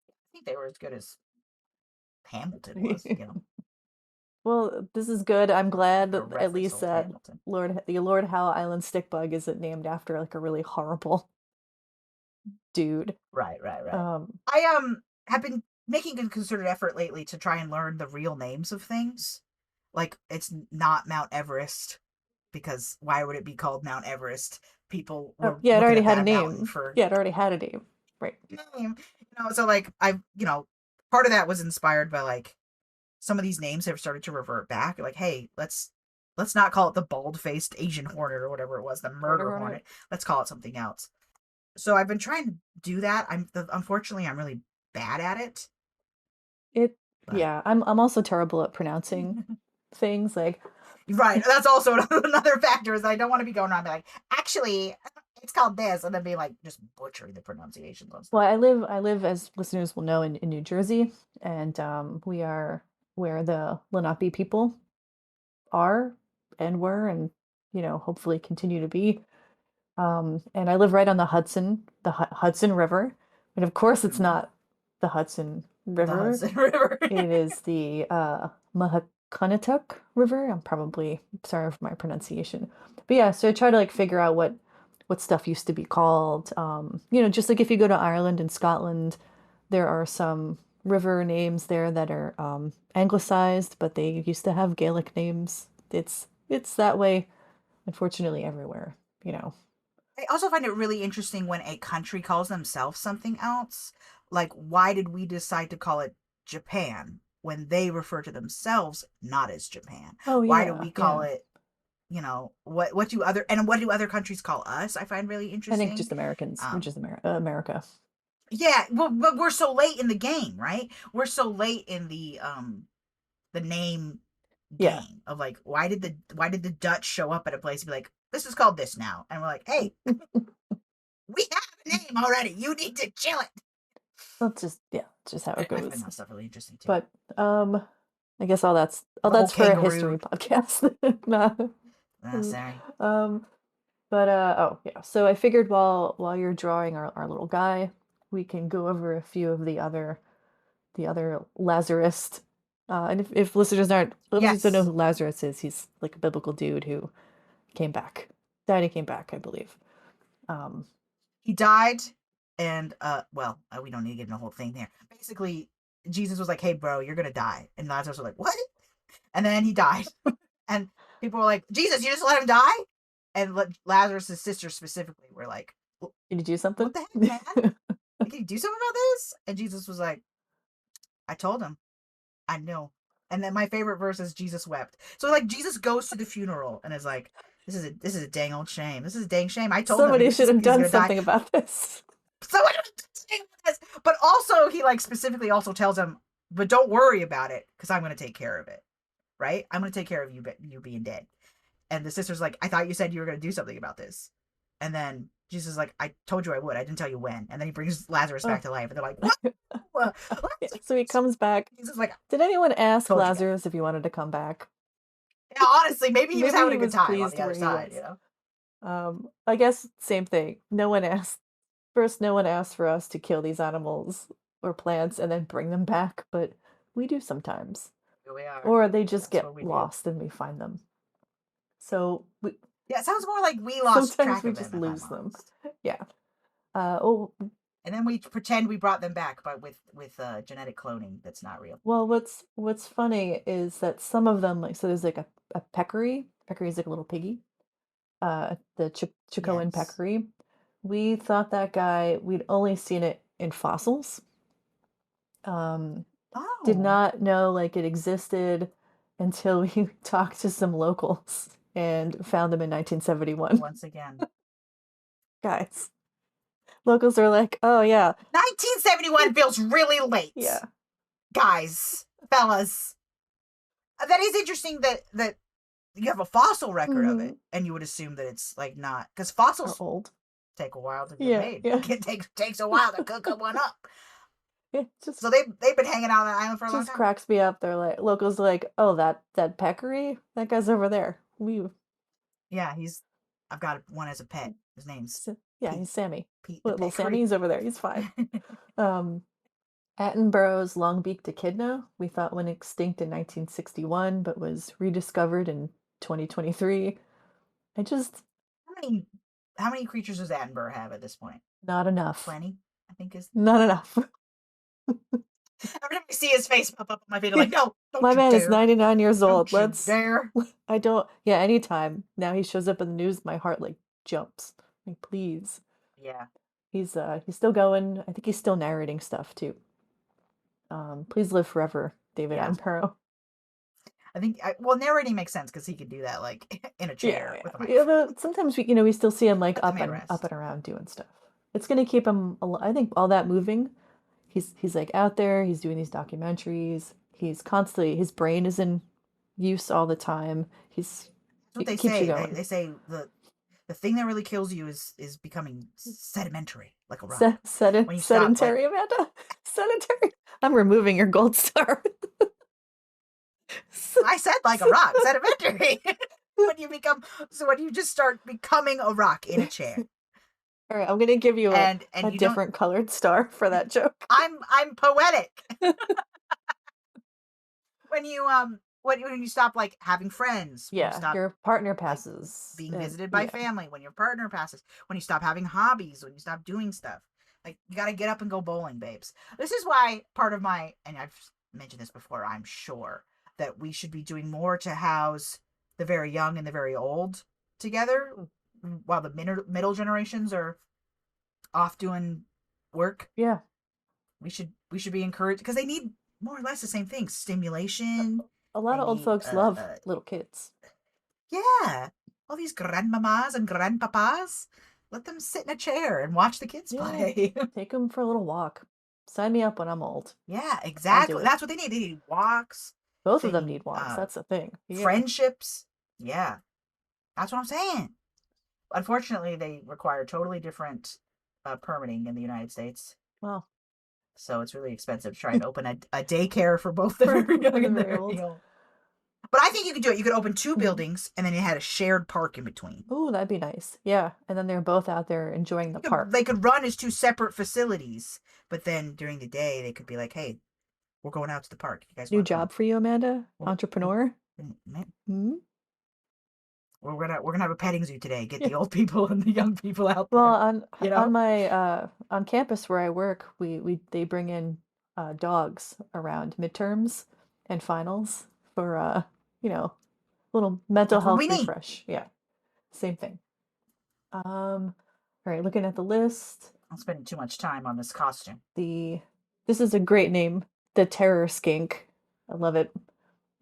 Speaker 2: I think they were as good as Hamilton was, you know.
Speaker 1: Well, this is good. I'm glad
Speaker 2: For
Speaker 1: that at
Speaker 2: reference,
Speaker 1: least
Speaker 2: old
Speaker 1: that
Speaker 2: Hamilton.
Speaker 1: the Lord Howe Island stick bug isn't named after like a really horrible dude.
Speaker 2: Right. I have been making a concerted effort lately to try and learn the real names of things. Like, it's not Mount Everest, because why would it be called Mount Everest? People were
Speaker 1: Yeah, it
Speaker 2: looking
Speaker 1: already
Speaker 2: at
Speaker 1: had a
Speaker 2: that mountain
Speaker 1: name.
Speaker 2: for
Speaker 1: Yeah, it already had a name. Right.
Speaker 2: name. So like part of that was inspired by like some of these names have started to revert back. Like, hey, let's not call it the bald-faced Asian hornet or whatever it was, the murder hornet. Let's call it something else. So I've been trying to do that. Unfortunately I'm really bad at it.
Speaker 1: Yeah, I'm also terrible at pronouncing things like
Speaker 2: right. That's also another factor, is that I don't want to be going around and be like, actually, it's called this, and then be like just butchering the pronunciations on stuff.
Speaker 1: well, I live, as listeners will know, in New Jersey, and we are where the Lenape people are and were, and hopefully continue to be. And I live right on the Hudson River, and of course it's not the Hudson River.
Speaker 2: The Hudson River.
Speaker 1: It is the Mahakunatuk River. I'm probably sorry for my pronunciation, but yeah. So I try to like figure out what stuff used to be called. Just like if you go to Ireland and Scotland, there are some river names there that are anglicized, but they used to have Gaelic names. It's that way, unfortunately, everywhere.
Speaker 2: I also find it really interesting when a country calls themselves something else. Like, why did we decide to call it Japan when they refer to themselves not as Japan?
Speaker 1: Oh yeah.
Speaker 2: Why do we call it, what do other countries call us? I find really interesting.
Speaker 1: I think just Americans, we're just America.
Speaker 2: Yeah, well, but we're so late in the game, right? We're so late in the name game of like, why did the Dutch show up at a place and be like, this is called this now, and we're like, hey, we have a name already. You need to chill it.
Speaker 1: That's just how it goes.
Speaker 2: I find that stuff really interesting too.
Speaker 1: But I guess all that's for a history podcast.
Speaker 2: Sorry.
Speaker 1: Oh yeah. So I figured while you're drawing our little guy, we can go over a few of the other Lazarus. And if listeners don't know who Lazarus is, he's like a biblical dude who came back. He came back, I believe.
Speaker 2: He died, and we don't need to get in the whole thing there. Basically, Jesus was like, hey bro, you're gonna die. And Lazarus was like, what? And then he died. And people were like, Jesus, you just let him die? And Lazarus' sister specifically were like,
Speaker 1: can you do something?
Speaker 2: What the heck, man? Can you do something about this? And Jesus was like, I told him. I know. And then my favorite verse is Jesus wept. So like Jesus goes to the funeral and is like, this is a dang old shame. This is a dang shame. I told him
Speaker 1: somebody should have done something about this.
Speaker 2: Someone should have done something about this. But also he like specifically also tells him, but don't worry about it, because I'm going to take care of it. Right? I'm going to take care of you being dead. And the sister's like, I thought you said you were going to do something about this. And then Jesus is like, I told you I would. I didn't tell you when. And then he brings Lazarus
Speaker 1: Oh.
Speaker 2: back to life. And they're like, what?
Speaker 1: Yeah, so he comes back.
Speaker 2: Jesus is like,
Speaker 1: Did anyone ask
Speaker 2: Told you
Speaker 1: Lazarus if he wanted to come back?
Speaker 2: yeah, honestly, maybe he was
Speaker 1: Maybe
Speaker 2: having
Speaker 1: he
Speaker 2: a good
Speaker 1: was
Speaker 2: time on
Speaker 1: pleased
Speaker 2: the other
Speaker 1: where he
Speaker 2: side,
Speaker 1: was.
Speaker 2: you know?
Speaker 1: I guess same thing. No one asked. First, no one asked for us to kill these animals or plants and then bring them back, but we do sometimes.
Speaker 2: Here we are.
Speaker 1: Or they just
Speaker 2: That's
Speaker 1: get
Speaker 2: what we do.
Speaker 1: lost and we find them. So we
Speaker 2: Yeah, it sounds more like we lost
Speaker 1: sometimes
Speaker 2: track
Speaker 1: we
Speaker 2: of
Speaker 1: just
Speaker 2: them, if I'm
Speaker 1: lose them.
Speaker 2: honest.
Speaker 1: Yeah.
Speaker 2: And then we pretend we brought them back, but with genetic cloning that's not real.
Speaker 1: Well, what's funny is that some of them, like, so there's like a peccary. Peccary is like a little piggy. The Chicoan
Speaker 2: Yes.
Speaker 1: peccary. We thought that guy, we'd only seen it in fossils. Did
Speaker 2: Oh,
Speaker 1: not know like it existed until we talked to some locals and found them in 1971.
Speaker 2: once again.
Speaker 1: Guys, locals are like, oh yeah,
Speaker 2: 1971 feels really late.
Speaker 1: yeah.
Speaker 2: Guys, fellas. That is interesting that you have a fossil record of it, and you would assume that it's like not, because
Speaker 1: Are
Speaker 2: fossils
Speaker 1: old.
Speaker 2: take a while to get
Speaker 1: Yeah,
Speaker 2: made.
Speaker 1: yeah.
Speaker 2: It takes a while to cook one up.
Speaker 1: Yeah, just
Speaker 2: So they've been hanging out on that island for a long
Speaker 1: just
Speaker 2: time.
Speaker 1: cracks me up. They're like, locals are like, oh, that peccary, that guy's over there.
Speaker 2: Yeah, I've got one as a pet. His name's
Speaker 1: Yeah,
Speaker 2: Pete.
Speaker 1: he's Sammy.
Speaker 2: Pete the
Speaker 1: Little
Speaker 2: peccary.
Speaker 1: Sammy's over there. He's fine. Attenborough's long-beaked echidna, we thought went extinct in 1961, but was rediscovered in 2023.
Speaker 2: How many creatures does Attenborough have at this point?
Speaker 1: Not enough.
Speaker 2: 20, I think is.
Speaker 1: Not enough.
Speaker 2: Every time I see his face pop up on my feed, I'm like, no, don't
Speaker 1: My
Speaker 2: you
Speaker 1: man
Speaker 2: dare.
Speaker 1: is 99 years old.
Speaker 2: Don't you dare.
Speaker 1: Yeah, anytime. Now he shows up in the news, my heart like jumps. Like, please.
Speaker 2: Yeah.
Speaker 1: He's still going. I think he's still narrating stuff too. Please live forever, David Attenborough.
Speaker 2: I think narrating makes sense because he could do that like in a chair with a microphone.
Speaker 1: Yeah, but sometimes we still see him like up and around doing stuff. It's gonna keep him alive. I think all that moving. He's like out there. He's doing these documentaries. He's constantly, his brain is in use all the time.
Speaker 2: That's what they say. They say the thing that really kills you is becoming sedimentary, like a rock.
Speaker 1: Sedentary, Amanda. Sedentary. I'm removing your gold star.
Speaker 2: I said like a rock, sedimentary. when you just start becoming a rock in a chair.
Speaker 1: All right, I'm gonna give you a different colored star for that joke.
Speaker 2: I'm poetic. when you stop like having friends,
Speaker 1: your partner passes,
Speaker 2: like, being visited by family, when your partner passes, when you stop having hobbies, when you stop doing stuff, like you got to get up and go bowling, babes. This is why part of and I've mentioned this before, I'm sure that we should be doing more to house the very young and the very old together, while the middle generations are off doing work.
Speaker 1: Yeah,
Speaker 2: we should be encouraged because they need more or less the same things: stimulation.
Speaker 1: A lot of old folks love little kids.
Speaker 2: Yeah, all these grandmamas and grandpapas, let them sit in a chair and watch the kids play.
Speaker 1: Take them for a little walk. Sign me up when I'm old.
Speaker 2: Yeah, exactly. That's what they need. They need walks.
Speaker 1: Both of them need walks. That's the thing.
Speaker 2: Friendships. Yeah, that's what I'm saying. Unfortunately, they require totally different permitting in the United States.
Speaker 1: Well,
Speaker 2: so it's really expensive to try and open a daycare for both the very young and the very old. But I think you could do it. You could open two buildings, and then you had a shared park in between.
Speaker 1: Oh, that'd be nice. Yeah, and then they're both out there enjoying the park.
Speaker 2: They could run as two separate facilities, but then during the day, they could be like, "Hey, we're going out to the park. You guys
Speaker 1: new job for you, Amanda? Entrepreneur?
Speaker 2: Mm-hmm. We're gonna have a petting zoo today. Get the old people and the young people out there.
Speaker 1: Well, on my on campus where I work, they bring in dogs around midterms and finals for little mental health refresh. Yeah, same thing. All right, looking at the list.
Speaker 2: I'm spending too much time on this costume.
Speaker 1: This is a great name. The terror skink. I love it.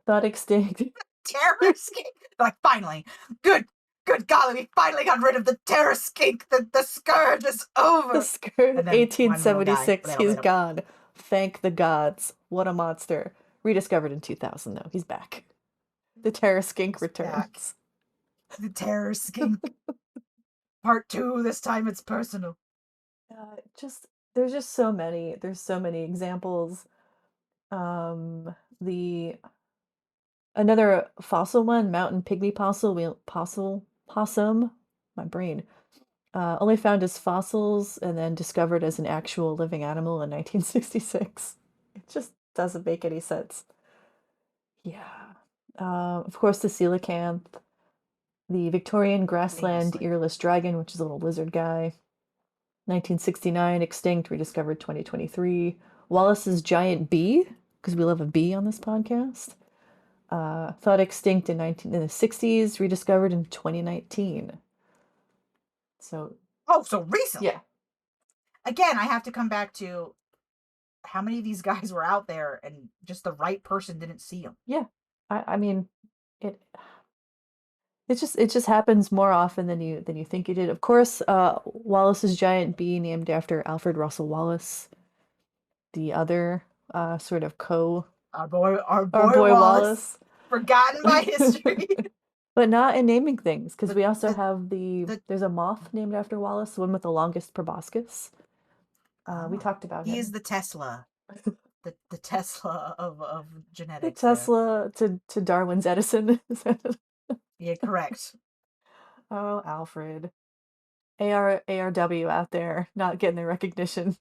Speaker 1: Thought extinct.
Speaker 2: Terror skink. Like, finally, good golly, we finally got rid of the terror skink. The scourge is over.
Speaker 1: The scourge. 1876. He's gone. Thank the gods. What a monster. Rediscovered in 2000, though. He's back. The terror skink returns.
Speaker 2: The terror skink. Part 2, this time it's personal.
Speaker 1: Just there's just so many. There's so many examples. The another fossil one, mountain pygmy possum, my brain. Only found as fossils and then discovered as an actual living animal in 1966. It just doesn't make any sense. Yeah. Of course, the coelacanth, the Victorian grassland
Speaker 2: Famously.
Speaker 1: earless dragon, which is a little lizard guy. 1969, extinct, rediscovered 2023. Wallace's giant bee, because we love a bee on this podcast. Thought extinct in the 60s, rediscovered in 2019. So,
Speaker 2: So recently.
Speaker 1: yeah.
Speaker 2: Again, I have to come back to how many of these guys were out there and just the right person didn't see them.
Speaker 1: Yeah. I mean, it it just happens more often than you think it did. Of course, Wallace's giant bee, named after Alfred Russel Wallace, the other sort of
Speaker 2: our boy
Speaker 1: Wallace.
Speaker 2: Wallace, forgotten by history.
Speaker 1: But not in naming things, because we also have there's a moth named after Wallace, the one with the longest proboscis. We talked about him.
Speaker 2: He is the Tesla. the Tesla of genetics.
Speaker 1: The Tesla to Darwin's Edison.
Speaker 2: Yeah, correct.
Speaker 1: Oh, Alfred. ARW out there, not getting the recognition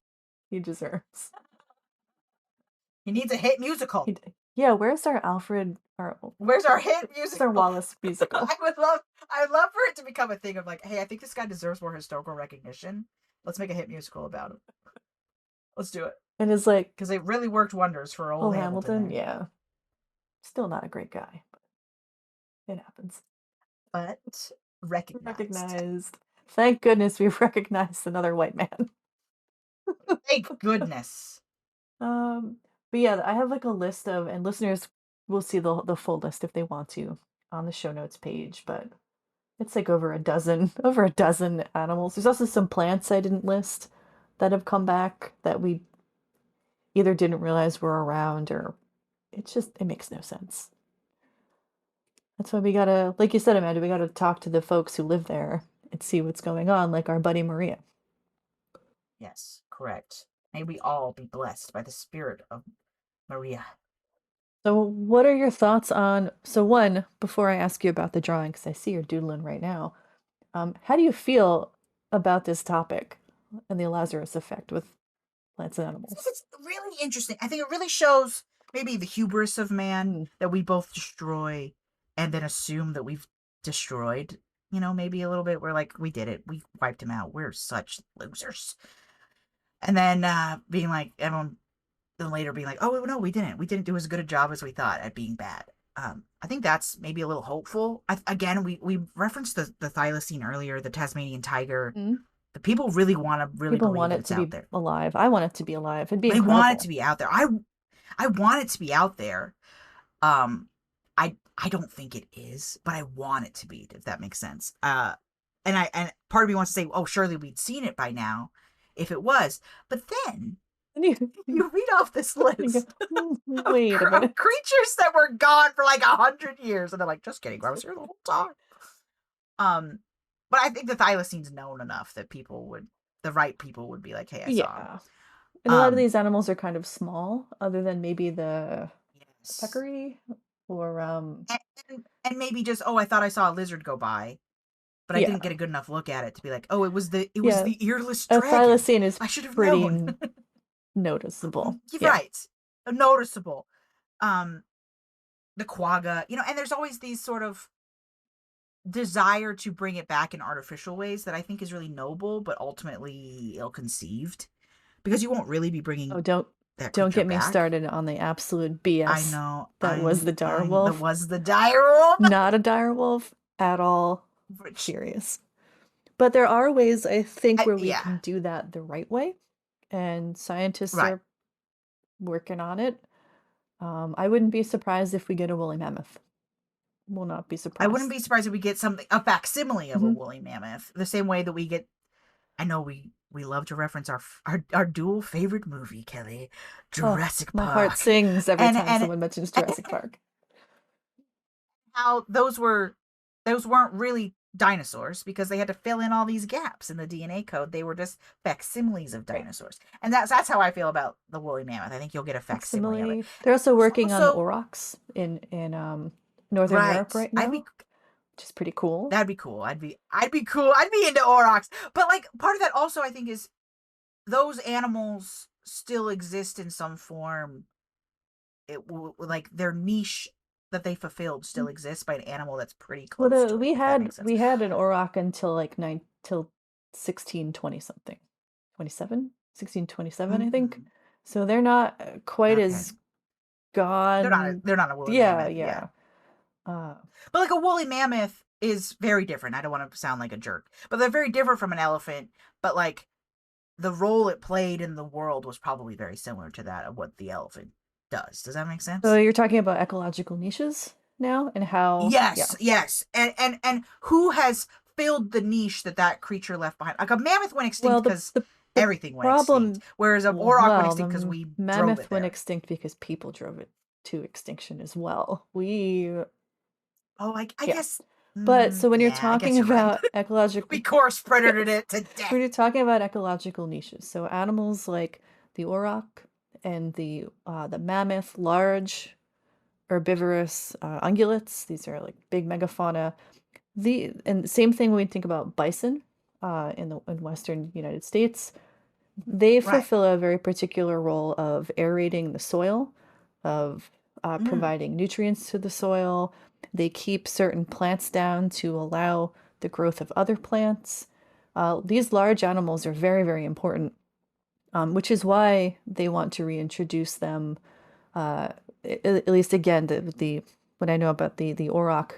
Speaker 1: he deserves.
Speaker 2: He needs a hit musical.
Speaker 1: Yeah, where's our Alfred?
Speaker 2: Where's our hit musical?
Speaker 1: Where's our Wallace musical?
Speaker 2: I would love for it to become a thing of like, hey, I think this guy deserves more historical recognition. Let's make a hit musical about him. Let's do it.
Speaker 1: And it's like,
Speaker 2: because it really worked wonders for old Hamilton.
Speaker 1: Yeah, still not a great guy, but it happens.
Speaker 2: But recognized.
Speaker 1: Thank goodness we've recognized another white man.
Speaker 2: Thank goodness.
Speaker 1: But yeah, I have like a list of, and listeners will see the full list if they want to on the show notes page, but it's like over a dozen animals. There's also some plants I didn't list that have come back that we either didn't realize were around, or it makes no sense. That's why we gotta, like you said, Amanda, we gotta talk to the folks who live there and see what's going on, like our buddy Maria.
Speaker 2: Yes, correct. May we all be blessed by the spirit of Maria.
Speaker 1: So what are your thoughts on, one, before I ask you about the drawing, because I see you're doodling right now, how do you feel about this topic and the Lazarus effect with plants and animals?
Speaker 2: It's really interesting. I think it really shows maybe the hubris of man that we both destroy and then assume that we've destroyed, maybe a little bit. We're like, we did it. We wiped him out. We're such losers. And then being like, everyone, then later being like, oh, no, we didn't. We didn't do as good a job as we thought at being bad. I think that's maybe a little hopeful. Again, we referenced the thylacine earlier, the Tasmanian tiger.
Speaker 1: Mm-hmm.
Speaker 2: The people really want to
Speaker 1: people want it to be out alive. I want it to be alive. It'd be incredible.
Speaker 2: They want it to be out there. I want it to be out there. I don't think it is, but I want it to be, if that makes sense. And part of me wants to say, oh, surely we'd seen it by now if it was. But then you read off this list
Speaker 1: wait a minute.
Speaker 2: Of creatures that were gone for like 100 years, and they're like, just kidding, I was here the whole time. But I think the thylacine's known enough that the right people would be like, hey, I saw him.
Speaker 1: And a lot of these animals are kind of small, other than maybe the peccary or
Speaker 2: and maybe just, I thought I saw a lizard go by, but I didn't get a good enough look at it to be like, oh, it was the earless dragon.
Speaker 1: A thylacine is
Speaker 2: I should have
Speaker 1: pretty
Speaker 2: known.
Speaker 1: Noticeable.
Speaker 2: Right. Noticeable. The quagga, and there's always these sort of desire to bring it back in artificial ways that I think is really noble, but ultimately ill-conceived, because you won't really be bringing.
Speaker 1: Don't get me started on the absolute BS.
Speaker 2: I know
Speaker 1: that was the dire wolf.
Speaker 2: That was the dire wolf.
Speaker 1: Not a dire wolf at all. Serious. But there are ways, I think, where we can do that the right way, and scientists are working on it. I wouldn't be surprised if we get a woolly mammoth. Will not be surprised.
Speaker 2: I wouldn't be surprised if we get a facsimile of a woolly mammoth, the same way that we get. I know we love to reference our dual favorite movie, Kelly, Jurassic Park.
Speaker 1: My heart sings every time someone mentions Jurassic Park.
Speaker 2: How those were those weren't really dinosaurs because they had to fill in all these gaps in the DNA code. They were just facsimiles of
Speaker 1: Right.
Speaker 2: dinosaurs. And that's how I feel about the woolly mammoth. I think you'll get a facsimile of it.
Speaker 1: Facsimile. They're also
Speaker 2: There's
Speaker 1: working on the
Speaker 2: also
Speaker 1: aurochs in Northern Europe
Speaker 2: right.
Speaker 1: right now, which is pretty cool.
Speaker 2: That'd be cool. I'd be cool. I'd be into aurochs. But like part of that also I think is those animals still exist in some form. Like their niche that they fulfilled still exists by an animal that's pretty
Speaker 1: Well,
Speaker 2: close to it,
Speaker 1: we
Speaker 2: if that
Speaker 1: had
Speaker 2: makes sense.
Speaker 1: we had an auroch until like 1620 something, 27, 1627, I think.
Speaker 2: Mm.
Speaker 1: So they're not quite
Speaker 2: Okay.
Speaker 1: as gone.
Speaker 2: They're not a woolly
Speaker 1: Yeah,
Speaker 2: mammoth, yeah.
Speaker 1: yeah. Uh,
Speaker 2: But like a woolly mammoth is very different. I don't want to sound like a jerk, but they're very different from an elephant. But like the role it played in the world was probably very similar to that of what the elephant does. Does that make
Speaker 1: so
Speaker 2: sense?
Speaker 1: you're talking about ecological niches now and how, yeah.
Speaker 2: Yes. And who has filled the niche that creature left behind? Like a mammoth went
Speaker 1: Well,
Speaker 2: extinct because
Speaker 1: the
Speaker 2: everything went extinct,
Speaker 1: problem,
Speaker 2: whereas a auroch went
Speaker 1: well,
Speaker 2: extinct because
Speaker 1: the
Speaker 2: we drove
Speaker 1: mammoth
Speaker 2: it
Speaker 1: went
Speaker 2: there.
Speaker 1: extinct because people drove it to extinction as well. We,
Speaker 2: Oh, I
Speaker 1: yeah.
Speaker 2: guess.
Speaker 1: But so when you're
Speaker 2: Yeah, I guess
Speaker 1: talking
Speaker 2: you're right.
Speaker 1: about ecological,
Speaker 2: We course predated
Speaker 1: yes,
Speaker 2: it to death.
Speaker 1: when you're talking about ecological niches, so animals like the auroch and the mammoth, large herbivorous ungulates. These are like big megafauna. And the same thing when we think about bison in Western United States. They
Speaker 2: Right.
Speaker 1: fulfill a very particular role of aerating the soil, of providing nutrients to the soil. They keep certain plants down to allow the growth of other plants. These large animals are very, very important, which is why they want to reintroduce them. At least again, the what I know about the auroch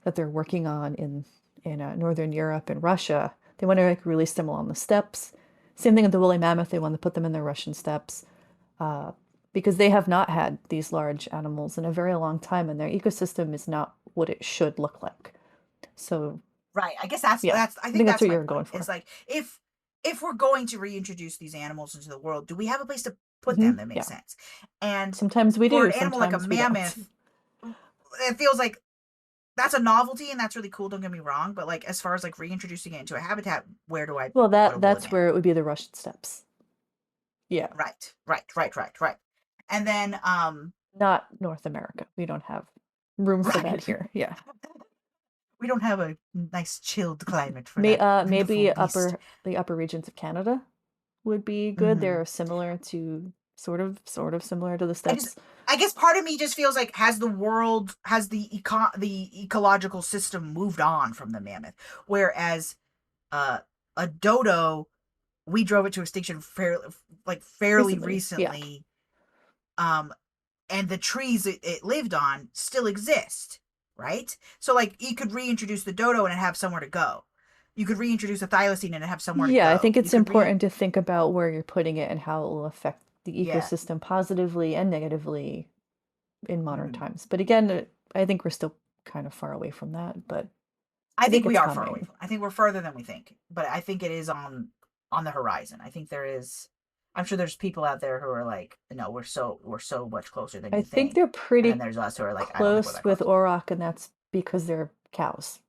Speaker 1: that they're working on in Northern Europe and Russia, they want to like release them along the steppes. Same thing with the woolly mammoth; they want to put them in the Russian steppes because they have not had these large animals in a very long time, and their ecosystem is not what it should look like. So,
Speaker 2: Right. I guess that's
Speaker 1: yeah,
Speaker 2: I
Speaker 1: I
Speaker 2: think
Speaker 1: think that's
Speaker 2: that's
Speaker 1: what
Speaker 2: my
Speaker 1: you're going
Speaker 2: point.
Speaker 1: for.
Speaker 2: It's like if we're going to reintroduce these animals into the world, do we have a place to put
Speaker 1: Hmm.
Speaker 2: them that
Speaker 1: Yeah,
Speaker 2: makes sense? And
Speaker 1: sometimes we
Speaker 2: for
Speaker 1: do,
Speaker 2: an animal like a
Speaker 1: sometimes we don't.
Speaker 2: mammoth, it feels like that's a novelty and that's really cool, don't get me wrong, but like as far as like reintroducing it into a habitat, where do I
Speaker 1: Well,
Speaker 2: put a woolly
Speaker 1: that's
Speaker 2: mammoth?
Speaker 1: where it would be the Russian steppes. Yeah,
Speaker 2: Right. And then
Speaker 1: not North America. We don't have room for that
Speaker 2: right.
Speaker 1: here. Yeah.
Speaker 2: We don't have a nice chilled climate for that beautiful
Speaker 1: Maybe
Speaker 2: beast.
Speaker 1: the upper regions of Canada would be good.
Speaker 2: Mm-hmm.
Speaker 1: They're similar to sort of similar to the
Speaker 2: I just
Speaker 1: steppes.
Speaker 2: I guess part of me just feels like has the ecological system moved on from the mammoth, whereas uh a dodo, we drove it to extinction fairly
Speaker 1: Recently, yeah.
Speaker 2: recently, um and the trees it lived on still exist, right? So like you could reintroduce the dodo and have somewhere to go. You could reintroduce a thylacine and have somewhere to
Speaker 1: Yeah, I
Speaker 2: go.
Speaker 1: think
Speaker 2: You
Speaker 1: it's
Speaker 2: could re
Speaker 1: important to think about where you're putting it and how it will affect the
Speaker 2: Yeah.
Speaker 1: ecosystem positively and negatively in modern
Speaker 2: Mhm.
Speaker 1: times. But again, I think we're still kind of far away from that, but
Speaker 2: I
Speaker 1: I think
Speaker 2: think we
Speaker 1: it's
Speaker 2: are far away
Speaker 1: coming.
Speaker 2: from. I think we're further than we think, but I think it is on the horizon. I think there is. I'm sure there's people out there who are like, no, we're so much closer than
Speaker 1: I
Speaker 2: you
Speaker 1: think they're
Speaker 2: think, and then
Speaker 1: pretty
Speaker 2: there's us who are like, I don't think we're
Speaker 1: close
Speaker 2: that
Speaker 1: with
Speaker 2: close.
Speaker 1: auroch, and that's because they're cows.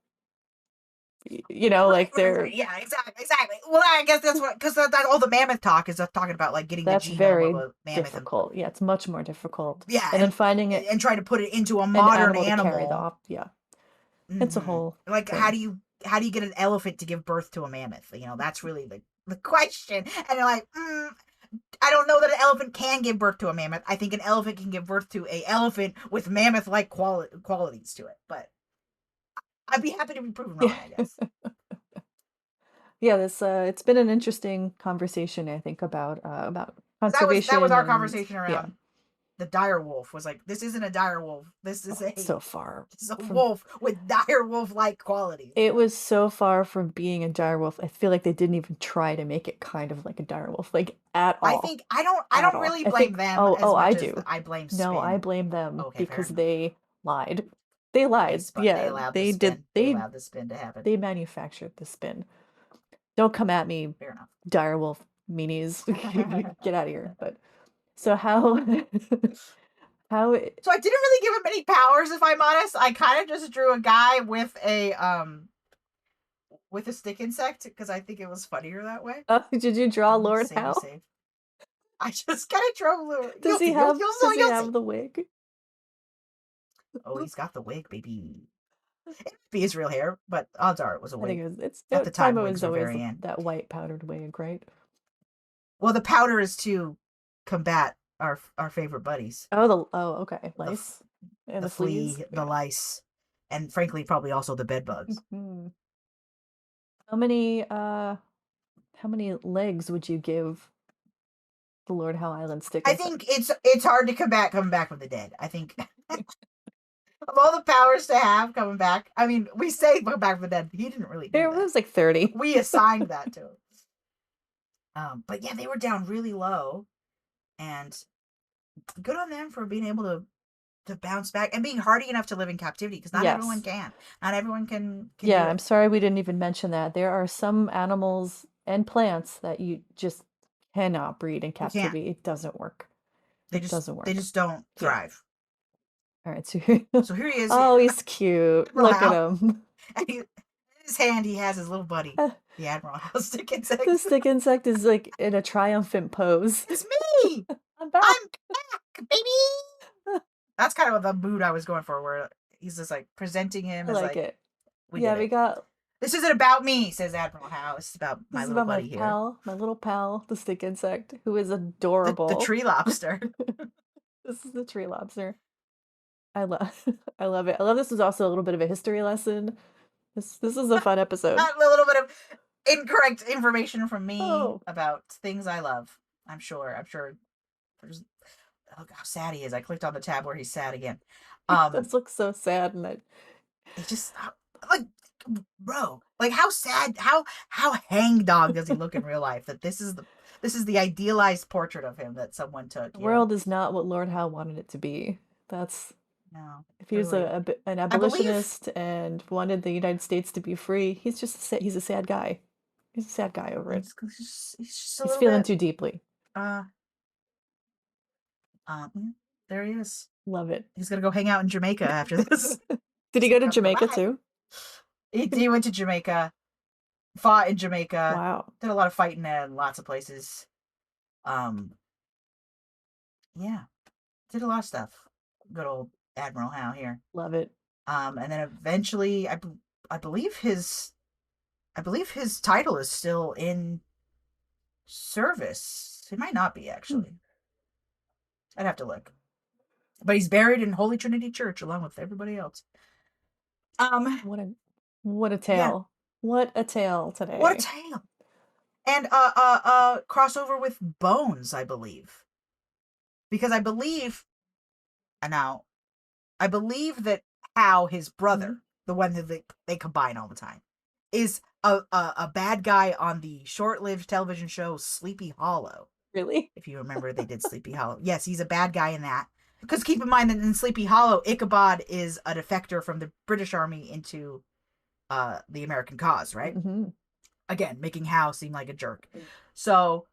Speaker 1: You know, like
Speaker 2: Right. Yeah, exactly. Well, I guess that's what because that all the mammoth talk is talking about like getting the
Speaker 1: that's
Speaker 2: genome of
Speaker 1: very
Speaker 2: a mammoth and
Speaker 1: difficult. Yeah, it's much more difficult.
Speaker 2: yeah,
Speaker 1: And then finding it
Speaker 2: and trying to put it into a
Speaker 1: an
Speaker 2: modern
Speaker 1: animal to carry the
Speaker 2: animal.
Speaker 1: yeah. It's a
Speaker 2: Hmm.
Speaker 1: whole
Speaker 2: Like,
Speaker 1: thing.
Speaker 2: how do you get an elephant to give birth to a mammoth? That's really the question. And you're like, I don't know that an elephant can give birth to a mammoth. I think an elephant can give birth to a elephant with mammoth-like qualities to it. But I'd be happy to be proven
Speaker 1: Yeah.
Speaker 2: wrong, I guess.
Speaker 1: Yeah, this it's been an interesting conversation, I think, about
Speaker 2: That was
Speaker 1: conservation
Speaker 2: our
Speaker 1: and
Speaker 2: conversation
Speaker 1: yeah.
Speaker 2: around the dire wolf. Was like, this isn't a dire wolf. This is
Speaker 1: Oh, it's so far
Speaker 2: this is a
Speaker 1: from
Speaker 2: wolf with dire wolf-like qualities.
Speaker 1: it was so far from being a direwolf. I feel like they didn't even try to make it kind of like a direwolf, like at
Speaker 2: I
Speaker 1: all.
Speaker 2: think I
Speaker 1: At
Speaker 2: don't
Speaker 1: all.
Speaker 2: really
Speaker 1: I
Speaker 2: blame
Speaker 1: think
Speaker 2: them as
Speaker 1: I
Speaker 2: much as
Speaker 1: do.
Speaker 2: I blame
Speaker 1: No, I
Speaker 2: spin.
Speaker 1: blame them
Speaker 2: Okay, fair
Speaker 1: because
Speaker 2: enough.
Speaker 1: they lied. They lied.
Speaker 2: They
Speaker 1: Yeah,
Speaker 2: allowed the
Speaker 1: they did
Speaker 2: spin. They allowed the spin to happen.
Speaker 1: they manufactured the spin. Don't come at me,
Speaker 2: Fair enough.
Speaker 1: direwolf meanies. Get out of here. But so how How it,
Speaker 2: So I didn't really give him any powers, if I'm honest. I kind of just drew a guy with a stick insect because I think it was funnier that way.
Speaker 1: did you draw Lord
Speaker 2: Save.
Speaker 1: Howe?
Speaker 2: I just kind of drew Lord.
Speaker 1: Does he have the wig?
Speaker 2: Oh, he's got the wig, baby. It might be his real hair, but odds are it was a
Speaker 1: I think
Speaker 2: wig.
Speaker 1: it's
Speaker 2: At the time,
Speaker 1: Primo
Speaker 2: wigs
Speaker 1: is
Speaker 2: were
Speaker 1: always
Speaker 2: very in.
Speaker 1: that white powdered wig, right?
Speaker 2: Well, the powder is to combat our favorite buddies.
Speaker 1: Oh, okay, lice and
Speaker 2: The
Speaker 1: the fleas.
Speaker 2: flea, the lice, and frankly, probably also the bed bugs.
Speaker 1: Mhm. How many legs would you give the Lord Howe Island stick
Speaker 2: I
Speaker 1: insect?
Speaker 2: think it's hard to coming back from the dead. I think of all the powers to have coming back. I mean, we say come back from the dead. He didn't really do
Speaker 1: There
Speaker 2: that.
Speaker 1: was like 30.
Speaker 2: We assigned that to him. But yeah, they were down really low, and good on them for being able to bounce back and being hardy enough to live in captivity, because not everyone can. Not everyone can
Speaker 1: Yeah,
Speaker 2: do
Speaker 1: I'm
Speaker 2: it.
Speaker 1: sorry we didn't even mention that. There are some animals and plants that you just cannot breed in captivity. It doesn't work.
Speaker 2: They just don't thrive.
Speaker 1: All right, so
Speaker 2: So here he is.
Speaker 1: oh, he's cute.
Speaker 2: Admiral
Speaker 1: Look at
Speaker 2: Howe.
Speaker 1: him.
Speaker 2: And in his hand, he has his little buddy, the Admiral Howe Stick Insect.
Speaker 1: The stick insect is like in a triumphant pose.
Speaker 2: It's me!
Speaker 1: I'm back.
Speaker 2: I'm back, baby! That's kind of the mood I was going for, where he's just like presenting him
Speaker 1: I
Speaker 2: as
Speaker 1: like it.
Speaker 2: we
Speaker 1: Yeah,
Speaker 2: did
Speaker 1: we
Speaker 2: it.
Speaker 1: got.
Speaker 2: This isn't about me, says Admiral Howe. This is about my
Speaker 1: This is
Speaker 2: little
Speaker 1: about
Speaker 2: buddy
Speaker 1: my
Speaker 2: here.
Speaker 1: pal, my little pal, the stick insect, who is adorable.
Speaker 2: The tree lobster.
Speaker 1: This is the tree lobster. I love I love it. I love this is also a little bit of a history lesson. This is a fun episode.
Speaker 2: A little bit of incorrect information from me
Speaker 1: Oh.
Speaker 2: about things I love. I'm sure. There's, look how sad he is. I clicked on the tab where he's sad again.
Speaker 1: He does look so sad, and
Speaker 2: It just like, bro, like how sad, how hangdog does he look in real life? That this is the idealized portrait of him that someone took.
Speaker 1: The world is not what Lord Howe wanted it to be. That's
Speaker 2: no.
Speaker 1: If he was an abolitionist and wanted the United States to be free, he's a sad guy. He's a sad guy over it. He's feeling too deeply.
Speaker 2: There he is.
Speaker 1: Love it.
Speaker 2: He's gonna go hang out in Jamaica after this.
Speaker 1: Did he go to Jamaica too?
Speaker 2: He went to Jamaica, fought in Jamaica.
Speaker 1: Wow.
Speaker 2: Did a lot of fighting in lots of places. Yeah, did a lot of stuff. Good old Admiral Howe here.
Speaker 1: Love it.
Speaker 2: And then eventually, I believe his title is still in service. It might not be, actually. I'd have to look. But he's buried in Holy Trinity Church along with everybody else.
Speaker 1: What a tale. Yeah. What a tale today.
Speaker 2: What a tale. And crossover with Bones, I believe. Because I believe that Howe, his brother, the one that they combine all the time, is a bad guy on the short-lived television show Sleepy Hollow.
Speaker 1: Really?
Speaker 2: If you remember, they did Sleepy Hollow. Yes, he's a bad guy in that. Because keep in mind that in Sleepy Hollow, Ichabod is a defector from the British Army into the American cause, right?
Speaker 1: Mm-hmm.
Speaker 2: Again, making Howe seem like a jerk. So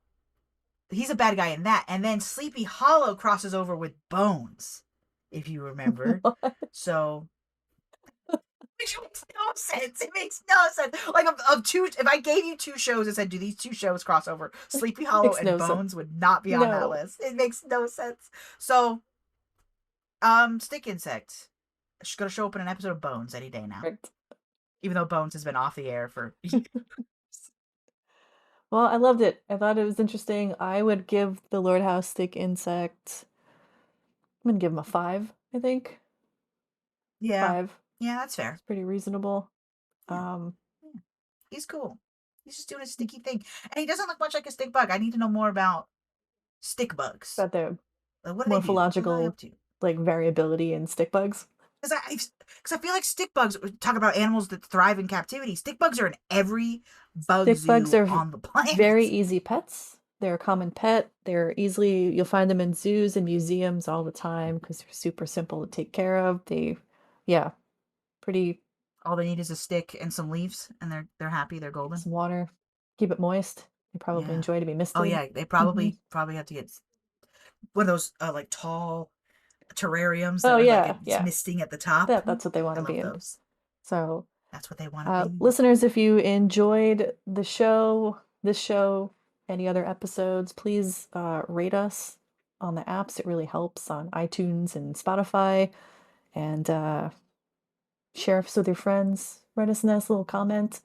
Speaker 2: he's a bad guy in that. And then Sleepy Hollow crosses over with Bones, if you remember. So which makes no sense. It makes no sense. Like of two, if I gave you two shows and said, do these two shows cross over? Sleepy Hollow and Bones would not be on that list. It makes no sense. So Stick Insect is gonna show up in an episode of Bones any day now. Right. Even though Bones has been off the air for years.
Speaker 1: Well, I loved it. I thought it was interesting. I would give the Lord Howe Stick Insect, I'm gonna give him a 5, I think.
Speaker 2: Yeah.
Speaker 1: 5.
Speaker 2: Yeah, that's fair.
Speaker 1: It's pretty reasonable.
Speaker 2: Yeah. He's cool. He's just doing a sticky thing. And he doesn't look much like a stick bug. I need to know more about stick bugs.
Speaker 1: About their
Speaker 2: what
Speaker 1: morphological like variability in stick bugs.
Speaker 2: Because I feel like stick bugs, talk about animals that thrive in captivity. Stick bugs are in every bug zoo on the planet.
Speaker 1: Very easy pets. They're a common pet. You'll find them in zoos and museums all the time because they're super simple to take care of. Pretty.
Speaker 2: All they need is a stick and some leaves, and they're happy. They're golden.
Speaker 1: Some water. Keep it moist. They probably enjoy to be misted.
Speaker 2: Oh yeah, they probably have to get one of those like tall terrariums that
Speaker 1: Oh
Speaker 2: are like
Speaker 1: yeah,
Speaker 2: it's
Speaker 1: yeah.
Speaker 2: misting at the top.
Speaker 1: That's what they want
Speaker 2: I
Speaker 1: to be
Speaker 2: love
Speaker 1: in.
Speaker 2: those.
Speaker 1: So,
Speaker 2: That's what they want to be.
Speaker 1: listeners, if you enjoyed this show, any other episodes, please rate us on the apps. It really helps on iTunes and Spotify. And share us with your friends. Write us a nice little comment.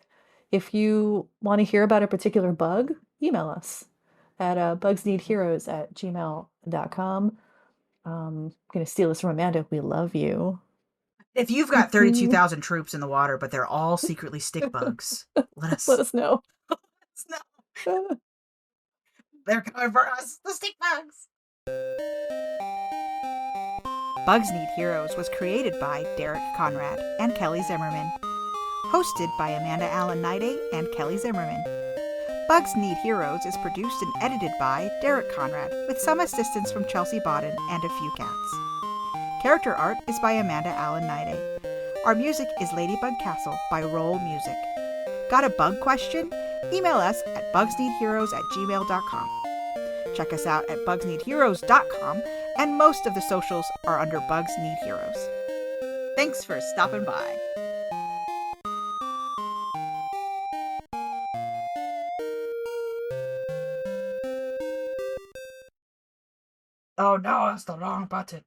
Speaker 1: If you want to hear about a particular bug, email us at bugsneedheroes@gmail.com. I'm going to steal this from Amanda. We love you.
Speaker 2: If you've got 32,000 troops in the water, but they're all secretly stick bugs, let
Speaker 1: Let
Speaker 2: us
Speaker 1: us know.
Speaker 2: know. They're coming for us, the stick bugs. Bugs Need Heroes was created by Derek Conrad and Kelly Zimmerman. Hosted by Amanda Niday and Kelly Zimmerman. Bugs Need Heroes is produced and edited by Derek Conrad, with some assistance from Chelsea Bodden and a few cats. Character art is by Amanda Niday. Our music is Ladybug Castle by Roll Music. Got a bug question? Email us at bugsneedheroes@gmail.com. Check us out at bugsneedheroes.com, and most of the socials are under Bugs Need Heroes. Thanks for stopping by. Oh no, that's the wrong button.